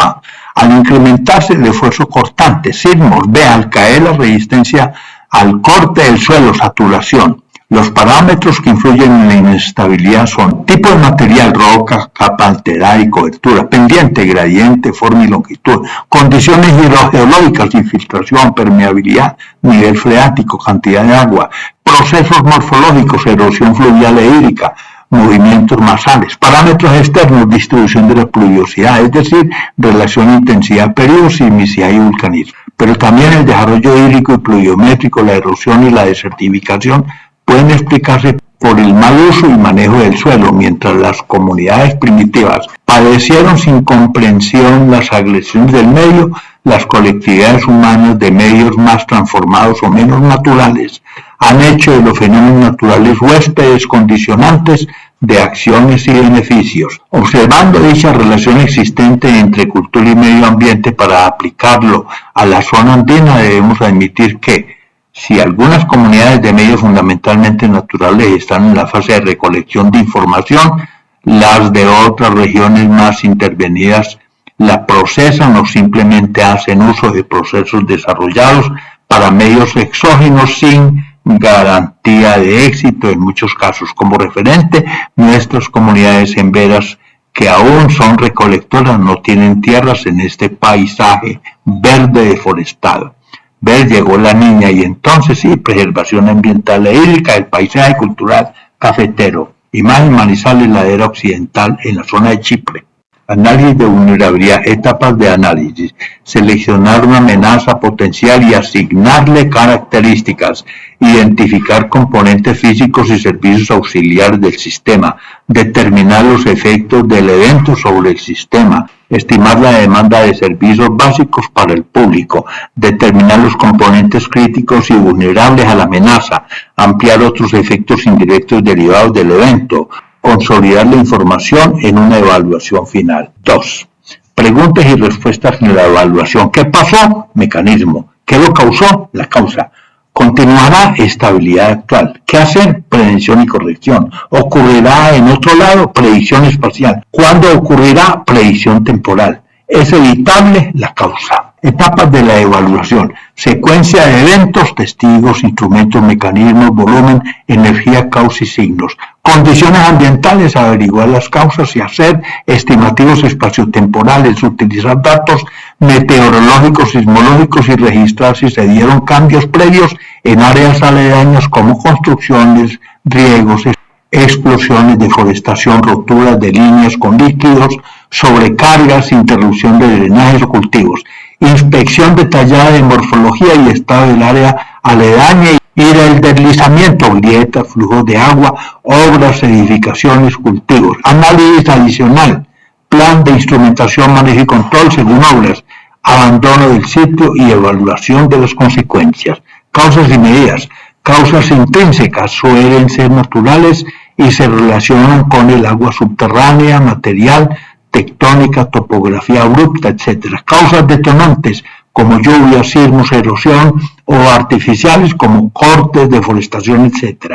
Speaker 1: Al incrementarse el esfuerzo cortante, sismos. B. Al caer la resistencia al corte del suelo, saturación. Los parámetros que influyen en la inestabilidad son tipo de material, roca, capa alterada y cobertura, pendiente, gradiente, forma y longitud, condiciones hidrogeológicas, infiltración, permeabilidad, nivel freático, cantidad de agua, procesos morfológicos, erosión fluvial e hídrica, movimientos masales, parámetros externos, distribución de la pluviosidad, es decir, relación intensidad, periodo, sismicidad y vulcanismo. Pero también el desarrollo hídrico y pluviométrico, la erosión y la desertificación pueden explicarse por el mal uso y manejo del suelo, mientras las comunidades primitivas padecieron sin comprensión las agresiones del medio, las colectividades humanas de medios más transformados o menos naturales han hecho de los fenómenos naturales huéspedes condicionantes de acciones y beneficios. Observando dicha relación existente entre cultura y medio ambiente para aplicarlo a la zona andina, debemos admitir que si algunas comunidades de medios fundamentalmente naturales están en la fase de recolección de información, las de otras regiones más intervenidas la procesan o simplemente hacen uso de procesos desarrollados para medios exógenos sin garantía de éxito en muchos casos. Como referente, nuestras comunidades en veras que aún son recolectoras no tienen tierras en este paisaje verde deforestado. Llegó la niña y entonces sí, preservación ambiental e hídrica, el paisaje cultural cafetero. Imagen Manizales, ladera occidental en la zona de Chipre. Análisis de vulnerabilidad, etapas de análisis. Seleccionar una amenaza potencial y asignarle características. Identificar componentes físicos y servicios auxiliares del sistema. Determinar los efectos del evento sobre el sistema. Estimar la demanda de servicios básicos para el público. Determinar los componentes críticos y vulnerables a la amenaza. Ampliar otros efectos indirectos derivados del evento. Consolidar la información en una evaluación final. 2. Preguntas y respuestas en la evaluación. ¿Qué pasó? Mecanismo. ¿Qué lo causó? La causa. Continuará estabilidad actual. ¿Qué hacer? Prevención y corrección. ¿Ocurrirá en otro lado? Predicción espacial. ¿Cuándo ocurrirá? Predicción temporal. ¿Es evitable? La causa. Etapas de la evaluación. Secuencia de eventos, testigos, instrumentos, mecanismos, volumen, energía, causa y signos. Condiciones ambientales, averiguar las causas y hacer estimativos espaciotemporales, utilizar datos meteorológicos, sismológicos y registrar si se dieron cambios previos en áreas aledañas como construcciones, riegos, explosiones, deforestación, roturas de líneas con líquidos, sobrecargas, interrupción de drenajes o cultivos. Inspección detallada de morfología y estado del área aledaña y del deslizamiento, grietas, flujos de agua, obras, edificaciones, cultivos. Análisis adicional, plan de instrumentación, manejo y control según obras, abandono del sitio y evaluación de las consecuencias. Causas y medidas. Causas intrínsecas suelen ser naturales y se relacionan con el agua subterránea, material, tectónica, topografía abrupta, etc. Causas detonantes como lluvias, sismos, erosión o artificiales como cortes, deforestación, etc.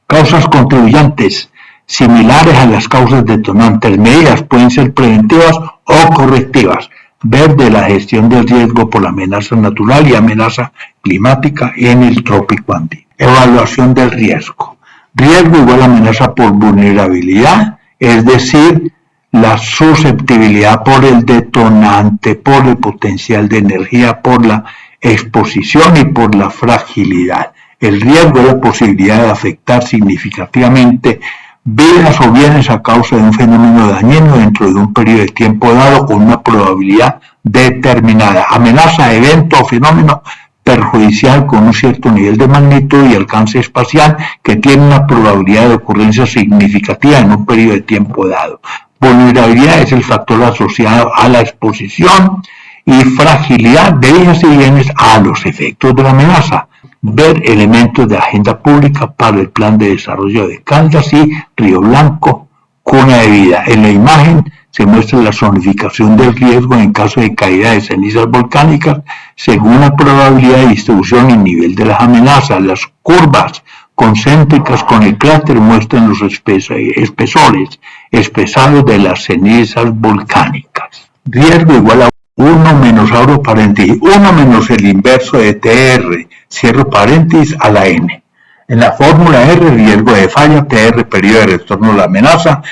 Speaker 1: Causas contribuyentes similares a las causas detonantes. Medidas pueden ser preventivas o correctivas. Ver de la gestión del riesgo por la amenaza natural y amenaza climática en el trópico andino. Evaluación del riesgo. Riesgo igual a amenaza por vulnerabilidad, es decir, la susceptibilidad por el detonante, por el potencial de energía, por la exposición y por la fragilidad. El riesgo es la posibilidad de afectar significativamente vidas o bienes a causa de un fenómeno dañino dentro de un periodo de tiempo dado con una probabilidad determinada. Amenaza, evento o fenómeno perjudicial con un cierto nivel de magnitud y alcance espacial que tiene una probabilidad de ocurrencia significativa en un periodo de tiempo dado. Vulnerabilidad es el factor asociado a la exposición y fragilidad de vidas y bienes a los efectos de la amenaza. Ver elementos de agenda pública para el plan de desarrollo de Caldas y Río Blanco, cuna de vida. En la imagen se muestra la zonificación del riesgo en caso de caída de cenizas volcánicas según la probabilidad de distribución y nivel de las amenazas. Las curvas concéntricas con el cráter muestran los espesores espesados de las cenizas volcánicas. Riesgo igual a 1 menos abro paréntesis, 1 menos el inverso de TR, cierro paréntesis, a la N. En la fórmula R, riesgo de falla, TR, periodo de retorno de la amenaza,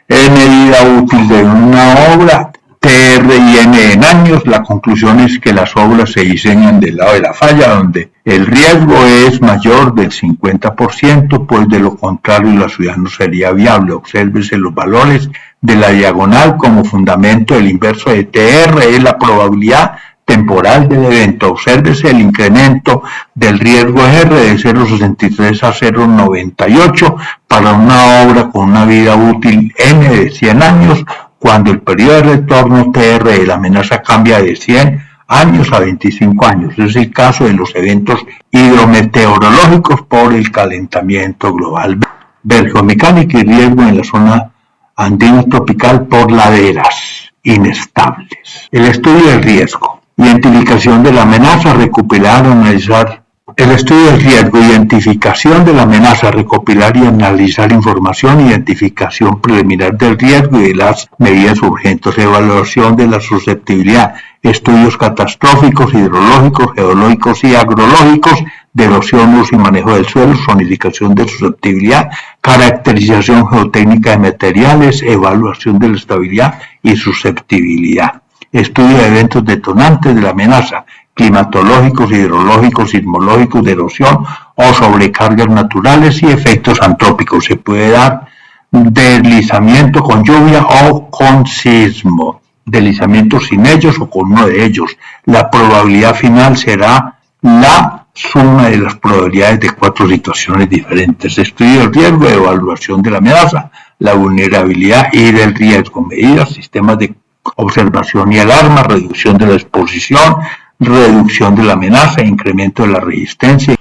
Speaker 1: medida útil de una obra, TR y N en años. La conclusión es que las obras se diseñan del lado de la falla, donde el riesgo es mayor del 50%, pues de lo contrario la ciudad no sería viable. Obsérvese los valores de la diagonal como fundamento. El inverso de TR es la probabilidad temporal del evento. Obsérvese el incremento del riesgo R de 0,63 a 0,98 para una obra con una vida útil N de 100 años, cuando el periodo de retorno TR de la amenaza cambia de 100 años a 25 años. Es el caso de los eventos hidrometeorológicos por el calentamiento global. Ver geomecánica y riesgo en la zona andina tropical por laderas inestables. El estudio del riesgo. Identificación de la amenaza, recopilar, analizar. El estudio del riesgo, identificación de la amenaza, recopilar y analizar información, identificación preliminar del riesgo y de las medidas urgentes, evaluación de la susceptibilidad, estudios catastróficos, hidrológicos, geológicos y agrológicos, de erosión, uso y manejo del suelo, zonificación de susceptibilidad, caracterización geotécnica de materiales, evaluación de la estabilidad y susceptibilidad. Estudio de eventos detonantes de la amenaza, climatológicos, hidrológicos, sismológicos, de erosión o sobrecargas naturales y efectos antrópicos. Se puede dar deslizamiento con lluvia o con sismo, deslizamiento sin ellos o con uno de ellos. La probabilidad final será la suma de las probabilidades de 4 situaciones diferentes. Estudio del riesgo, evaluación de la amenaza, la vulnerabilidad y del riesgo, medidas, sistemas de observación y alarma, reducción de la exposición, reducción de la amenaza, incremento de la resistencia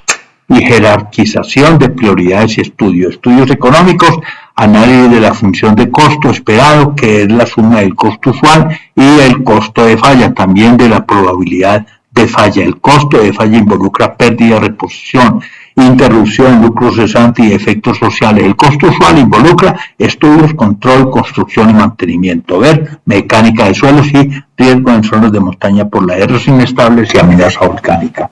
Speaker 1: y jerarquización de prioridades y estudios. Estudios económicos, análisis de la función de costo esperado, que es la suma del costo usual y el costo de falla, también de la probabilidad de falla. El costo de falla involucra pérdida, reposición, interrupción, lucro cesante y efectos sociales. El costo usual involucra estudios, control, construcción y mantenimiento. Ver mecánica de suelos y riesgo en zonas de montaña por laderas inestables y amenaza volcánica.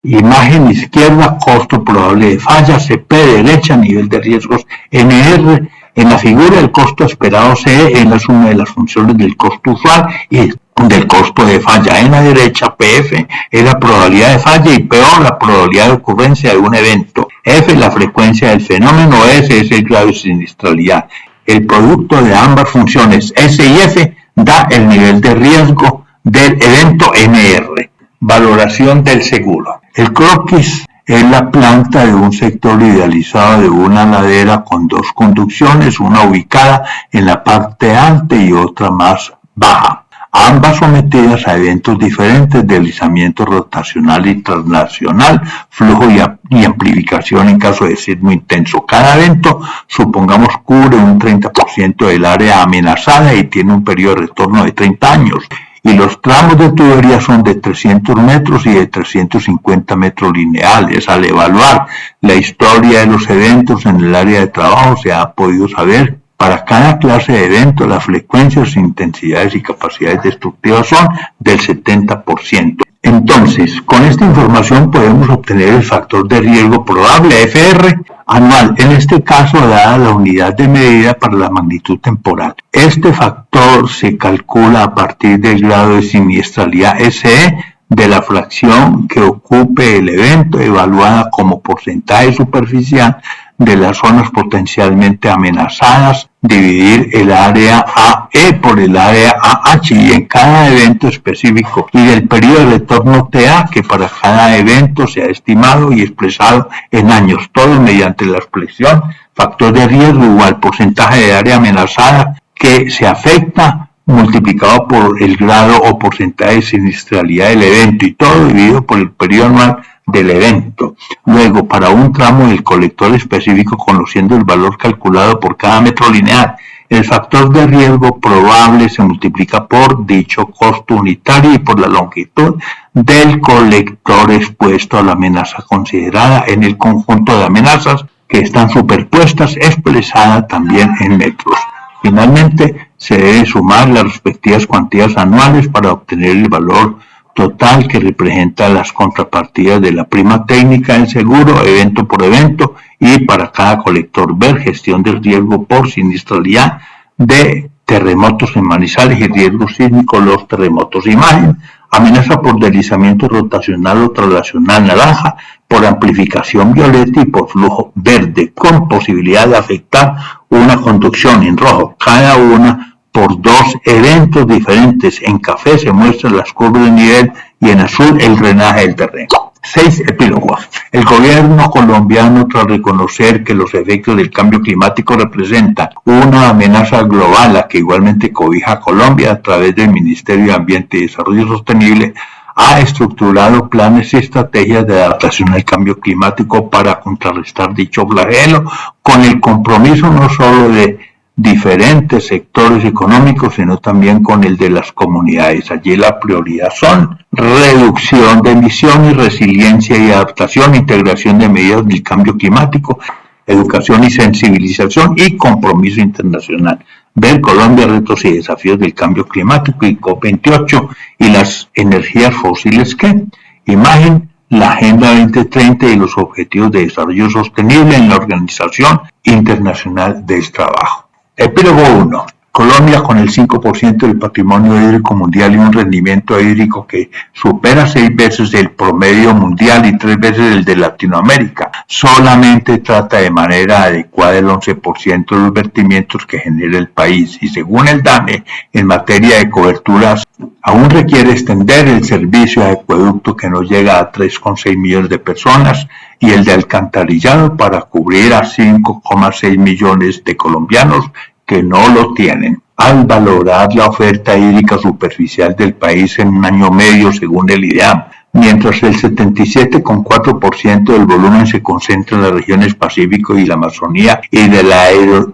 Speaker 1: Imagen izquierda, costo probable de falla, CP, derecha, nivel de riesgos, NR. En la figura, el costo esperado CE es la suma de las funciones del costo usual y del costo de falla. En la derecha, PF es la probabilidad de falla y PO la probabilidad de ocurrencia de un evento. F la frecuencia del fenómeno, S es el grado de siniestralidad. El producto de ambas funciones S y F da el nivel de riesgo del evento NR. Valoración del seguro. El croquis es la planta de un sector idealizado de una ladera con 2 conducciones, una ubicada en la parte alta y otra más baja, ambas sometidas a eventos diferentes, deslizamiento rotacional y translacional, flujo y amplificación en caso de sismo intenso. Cada evento, supongamos, cubre un 30% del área amenazada y tiene un periodo de retorno de 30 años. Y los tramos de tubería son de 300 metros y de 350 metros lineales. Al evaluar la historia de los eventos en el área de trabajo, se ha podido saber para cada clase de evento las frecuencias, intensidades y capacidades destructivas son del 70%. Entonces, con esta información podemos obtener el factor de riesgo probable, FR, anual, en este caso dada la unidad de medida para la magnitud temporal. Este factor se calcula a partir del grado de siniestralidad SE de la fracción que ocupe el evento, evaluada como porcentaje superficial de las zonas potencialmente amenazadas, dividir el área AE por el área AH y en cada evento específico y del periodo de retorno TA que para cada evento se ha estimado y expresado en años, todo mediante la expresión factor de riesgo igual porcentaje de área amenazada que se afecta multiplicado por el grado o porcentaje de siniestralidad del evento y todo dividido por el periodo anual del evento. Luego, para un tramo del colector específico, conociendo el valor calculado por cada metro lineal, el factor de riesgo probable se multiplica por dicho costo unitario y por la longitud del colector expuesto a la amenaza considerada en el conjunto de amenazas que están superpuestas, expresada también en metros. Finalmente, se debe sumar las respectivas cuantías anuales para obtener el valor total que representa las contrapartidas de la prima técnica del seguro, evento por evento, y para cada colector ver gestión del riesgo por siniestralidad de terremotos en Manizales y riesgo sísmico los terremotos. Imagen, amenaza por deslizamiento rotacional o traslacional naranja, por amplificación violeta y por flujo verde, con posibilidad de afectar una conducción en rojo, cada una por dos eventos diferentes. En café se muestran las curvas de nivel y en azul el drenaje del terreno. 6 epílogos. El gobierno colombiano, tras reconocer que los efectos del cambio climático representan una amenaza global a que igualmente cobija a Colombia a través del Ministerio de Ambiente y Desarrollo Sostenible, ha estructurado planes y estrategias de adaptación al cambio climático para contrarrestar dicho flagelo, con el compromiso no solo de diferentes sectores económicos, sino también con el de las comunidades. Allí la prioridad son reducción de emisiones, resiliencia y adaptación, integración de medidas del cambio climático, educación y sensibilización y compromiso internacional. Ver Colombia, retos y desafíos del cambio climático y COP28 y las energías fósiles que. Imagen, la Agenda 2030 y los Objetivos de Desarrollo Sostenible en la Organización Internacional del Trabajo. Epílogo 1. Colombia, con el 5% del patrimonio hídrico mundial y un rendimiento hídrico que supera 6 veces el promedio mundial y 3 veces el de Latinoamérica, solamente trata de manera adecuada el 11% de los vertimientos que genera el país y según el DANE, en materia de coberturas, aún requiere extender el servicio de acueducto que no llega a 3,6 millones de personas y el de alcantarillado para cubrir a 5,6 millones de colombianos que no lo tienen. Al valorar la oferta hídrica superficial del país en un año medio según el IDEAM, mientras el 77,4% del volumen se concentra en las regiones Pacífico y la Amazonía y de la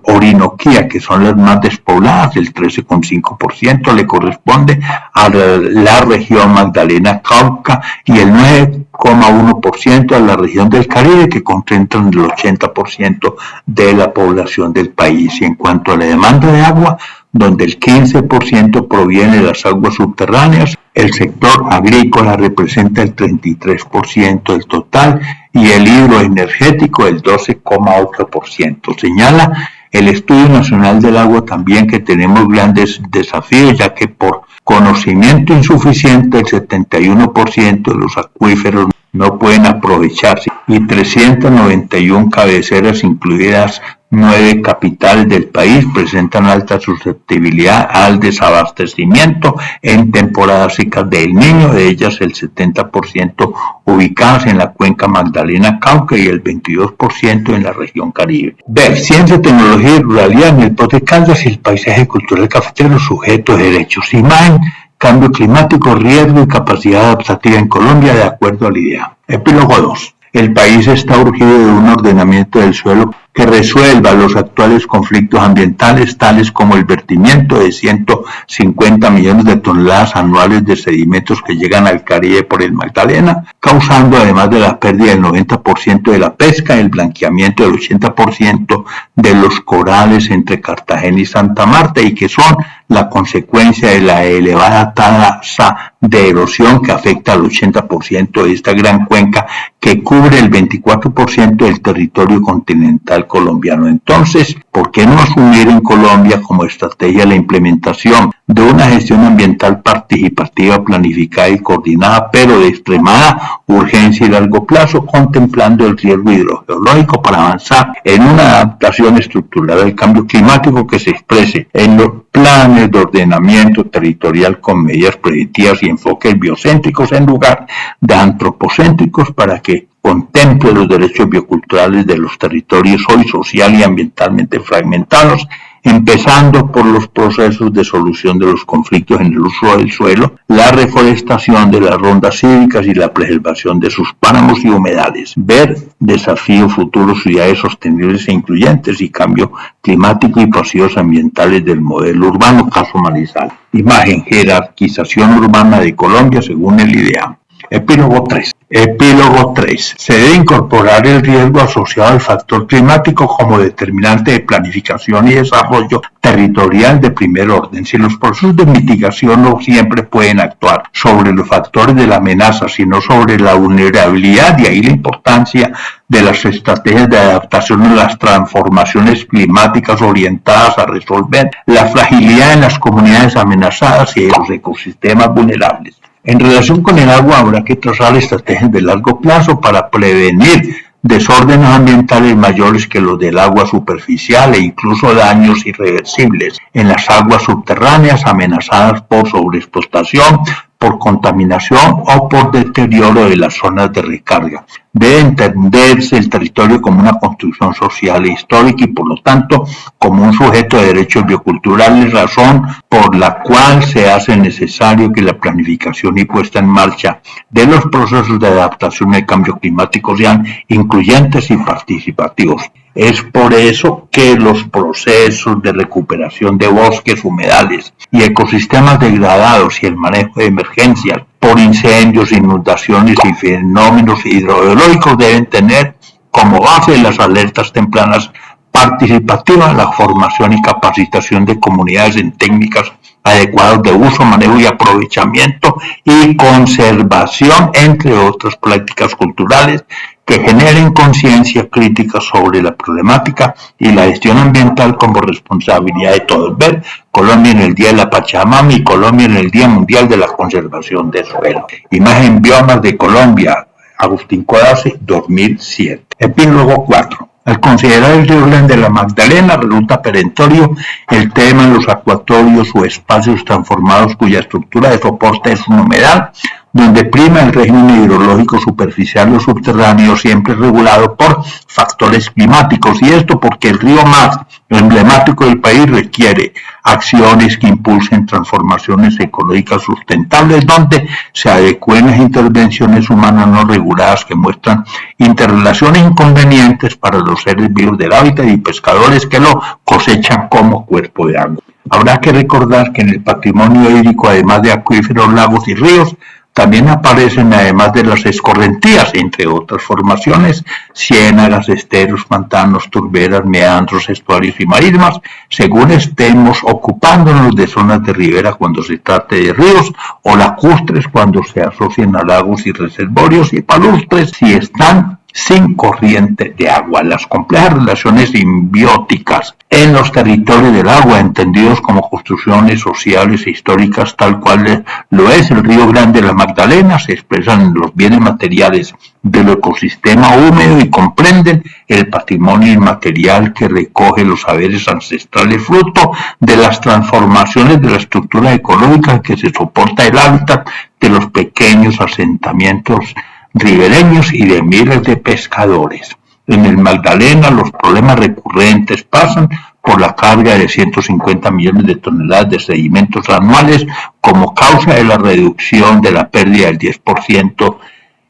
Speaker 1: Orinoquía, que son las más despobladas, el 13,5% le corresponde a la región Magdalena Cauca y el 9,1% a la región del Caribe, que concentran el 80% de la población del país. Y en cuanto a la demanda de agua, donde el 15% proviene de las aguas subterráneas, el sector agrícola representa el 33% del total y el hidroenergético el 12,8%. Señala el Estudio Nacional del Agua también que tenemos grandes desafíos, ya que por conocimiento insuficiente el 71% de los acuíferos no pueden aprovecharse y 391 cabeceras, incluidas 9 capitales del país, presentan alta susceptibilidad al desabastecimiento en temporadas secas del Niño, de ellas el 70% ubicadas en la cuenca Magdalena Cauca y el 22% en la región Caribe. Ver Ciencia, Tecnología y Ruralidad en el Port de Caldas y el paisaje cultural cafetero, sujetos de derechos. Imagen, cambio climático, riesgo y capacidad adaptativa en Colombia de acuerdo al IDEA. Epílogo 2. El país está urgido de un ordenamiento del suelo que resuelva los actuales conflictos ambientales, tales como el vertimiento de 150 millones de toneladas anuales de sedimentos que llegan al Caribe por el Magdalena, causando además de la pérdida del 90% de la pesca, el blanqueamiento del 80% de los corales entre Cartagena y Santa Marta y que son la consecuencia de la elevada tasa de erosión que afecta al 80% de esta gran cuenca que cubre el 24% del territorio continental territorial colombiano. Entonces, ¿por qué no asumir en Colombia como estrategia la implementación de una gestión ambiental participativa, planificada y coordinada, pero de extremada urgencia y largo plazo, contemplando el riesgo hidrogeológico para avanzar en una adaptación estructural al cambio climático que se exprese en los planes de ordenamiento territorial con medidas preventivas y enfoques biocéntricos en lugar de antropocéntricos para que contemple los derechos bioculturales de los territorios hoy social y ambientalmente fragmentados, empezando por los procesos de solución de los conflictos en el uso del suelo, la reforestación de las rondas cívicas y la preservación de sus páramos y humedales. Ver desafíos futuros, ciudades sostenibles e incluyentes y cambio climático y pasivos ambientales del modelo urbano, caso Manizales. Imagen, jerarquización urbana de Colombia según el IDEAM. Epílogo 3. Epílogo 3. Se debe incorporar el riesgo asociado al factor climático como determinante de planificación y desarrollo territorial de primer orden. Si los procesos de mitigación no siempre pueden actuar sobre los factores de la amenaza, sino sobre la vulnerabilidad, y ahí la importancia de las estrategias de adaptación a las transformaciones climáticas orientadas a resolver la fragilidad en las comunidades amenazadas y en los ecosistemas vulnerables. En relación con el agua, habrá que trazar estrategias de largo plazo para prevenir desórdenes ambientales mayores que los del agua superficial e incluso daños irreversibles en las aguas subterráneas amenazadas por sobreexplotación, por contaminación o por deterioro de las zonas de recarga. Debe entenderse el territorio como una construcción social e histórica y por lo tanto como un sujeto de derechos bioculturales, razón por la cual se hace necesario que la planificación y puesta en marcha de los procesos de adaptación al cambio climático sean incluyentes y participativos. Es por eso que los procesos de recuperación de bosques, humedales y ecosistemas degradados y el manejo de emergencias por incendios, inundaciones y fenómenos hidrogeológicos deben tener como base las alertas tempranas participativas, la formación y capacitación de comunidades en técnicas adecuadas de uso, manejo y aprovechamiento y conservación, entre otras prácticas culturales que generen conciencia crítica sobre la problemática y la gestión ambiental como responsabilidad de todos. Ver Colombia en el Día de la Pachamama y Colombia en el Día Mundial de la Conservación del Suelo. Imagen Biomas de Colombia, Agustín Codazzi, 2007. Epílogo 4. Al considerar el río Grande de la Magdalena, resulta perentorio el tema de los acuatorios o espacios transformados cuya estructura de soporte es una humedad, donde prima el régimen hidrológico superficial o subterráneo, siempre regulado por factores climáticos, y esto porque el río más emblemático del país requiere acciones que impulsen transformaciones ecológicas sustentables, donde se adecúen las intervenciones humanas no reguladas que muestran interrelaciones inconvenientes para los seres vivos del hábitat y pescadores que lo cosechan como cuerpo de agua. Habrá que recordar que en el patrimonio hídrico, además de acuíferos, lagos y ríos, también aparecen, además de las escorrentías, entre otras formaciones, ciénagas, esteros, pantanos, turberas, meandros, estuarios y marismas, según estemos ocupándonos de zonas de ribera cuando se trate de ríos, o lacustres cuando se asocian a lagos y reservorios, y palustres si están sin corriente de agua. Las complejas relaciones simbióticas en los territorios del agua, entendidos como construcciones sociales e históricas, tal cual lo es el río Grande de la Magdalena, se expresan en los bienes materiales del ecosistema húmedo y comprenden el patrimonio inmaterial que recoge los saberes ancestrales fruto de las transformaciones de la estructura ecológica que se soporta el hábitat de los pequeños asentamientos ribereños y de miles de pescadores. En el Magdalena los problemas recurrentes pasan por la carga de 150 millones de toneladas de sedimentos anuales como causa de la reducción de la pérdida del 10%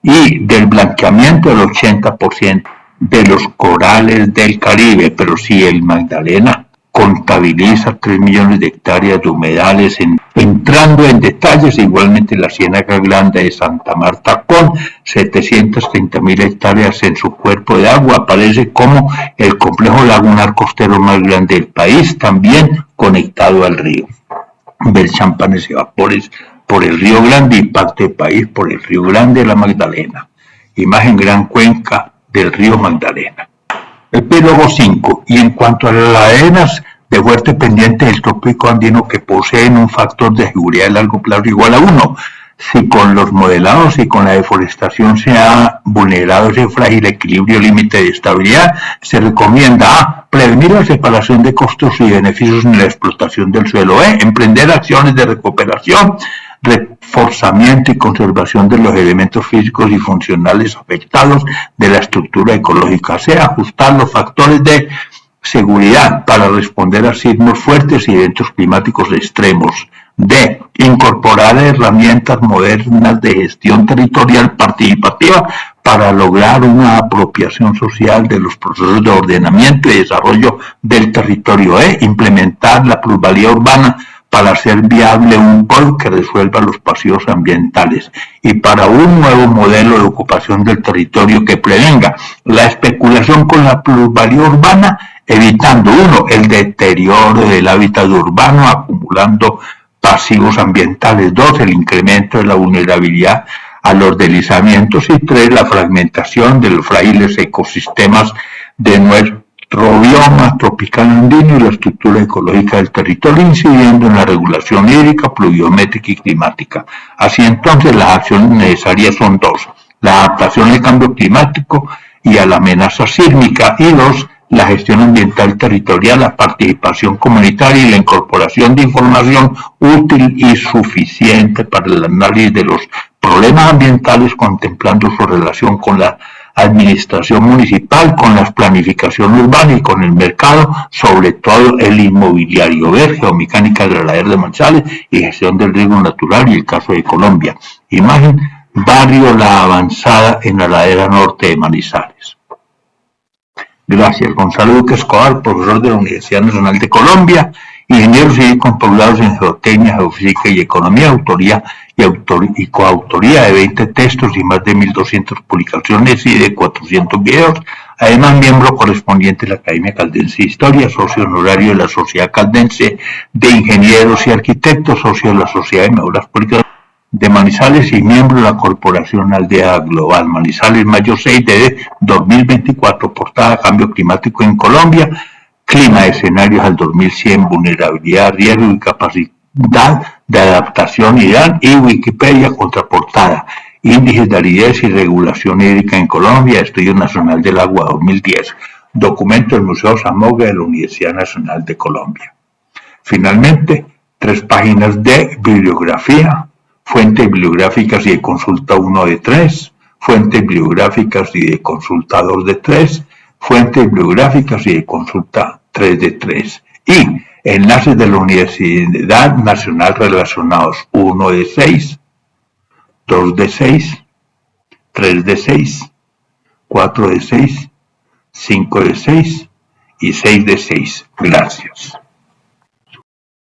Speaker 1: y del blanqueamiento del 80% de los corales del Caribe. Pero si el Magdalena contabiliza 3 millones de hectáreas de humedales, entrando en detalles, igualmente la Ciénaga Grande de Santa Marta con 730.000 hectáreas en su cuerpo de agua aparece como el complejo lagunar costero más grande del país, también conectado al río. Ver Champanes y Vapores por el Río Grande, impacto del país por el Río Grande de la Magdalena. Imagen Gran Cuenca del río Magdalena. Epílogo 5. Y en cuanto a las laderas de fuerte pendiente del trópico andino que poseen un factor de seguridad a largo plazo igual a 1, si con los modelados y con la deforestación se ha vulnerado ese frágil equilibrio límite de estabilidad, se recomienda A. Prevenir la separación de costos y beneficios en la explotación del suelo. B. Emprender acciones de recuperación, reforzamiento y conservación de los elementos físicos y funcionales afectados de la estructura ecológica. C. Ajustar los factores de seguridad para responder a sismos fuertes y eventos climáticos extremos. D. Incorporar herramientas modernas de gestión territorial participativa para lograr una apropiación social de los procesos de ordenamiento y desarrollo del territorio. E. Implementar la plusvalía urbana para hacer viable un POL que resuelva los pasivos ambientales y para un nuevo modelo de ocupación del territorio que prevenga la especulación con la plusvalía urbana, evitando 1. El deterioro del hábitat urbano, acumulando pasivos ambientales. 2. El incremento de la vulnerabilidad a los deslizamientos. Y 3. La fragmentación de los frágiles ecosistemas de nuestro bioma tropical andino y la estructura ecológica del territorio, incidiendo en la regulación hídrica, pluviométrica y climática. Así entonces, las acciones necesarias son 2. La adaptación al cambio climático y a la amenaza sísmica, y 2. La gestión ambiental territorial, la participación comunitaria y la incorporación de información útil y suficiente para el análisis de los problemas ambientales, contemplando su relación con la administración municipal, con la planificación urbana y con el mercado, sobre todo el inmobiliario. Ver geomecánica de la ladera de Manizales y gestión del riesgo natural y el caso de Colombia. Imagen, barrio La Avanzada en la ladera norte de Manizales. Gracias. Gonzalo Duque Escobar, profesor de la Universidad Nacional de Colombia, ingeniero civil con posgrados en geotecnia, geofísica y economía, autoría y coautoría de 20 textos y más de 1.200 publicaciones y de 400 videos. Además, miembro correspondiente de la Academia Caldense de Historia, socio honorario de la Sociedad Caldense de Ingenieros y Arquitectos, socio de la Sociedad de Mejoras Públicas de Manizales y miembro de la Corporación Aldea Global. Manizales, mayo 6 de 2024, portada Cambio Climático en Colombia, clima de escenarios al 2100, vulnerabilidad, riesgo y capacidad de adaptación IDAN, y Wikipedia, contraportada, índices de aridez y regulación hídrica en Colombia, Estudio Nacional del Agua 2010, documento del Museo Samoga de la Universidad Nacional de Colombia. Finalmente, 3 páginas de bibliografía, fuentes bibliográficas y de consulta 1 de 3, fuentes bibliográficas y de consulta 2 de 3, fuentes bibliográficas y de consulta 3 de 3. Y enlaces de la Universidad Nacional relacionados 1 de 6, 2 de 6, 3 de 6, 4 de 6, 5 de 6 y 6 de 6. Gracias.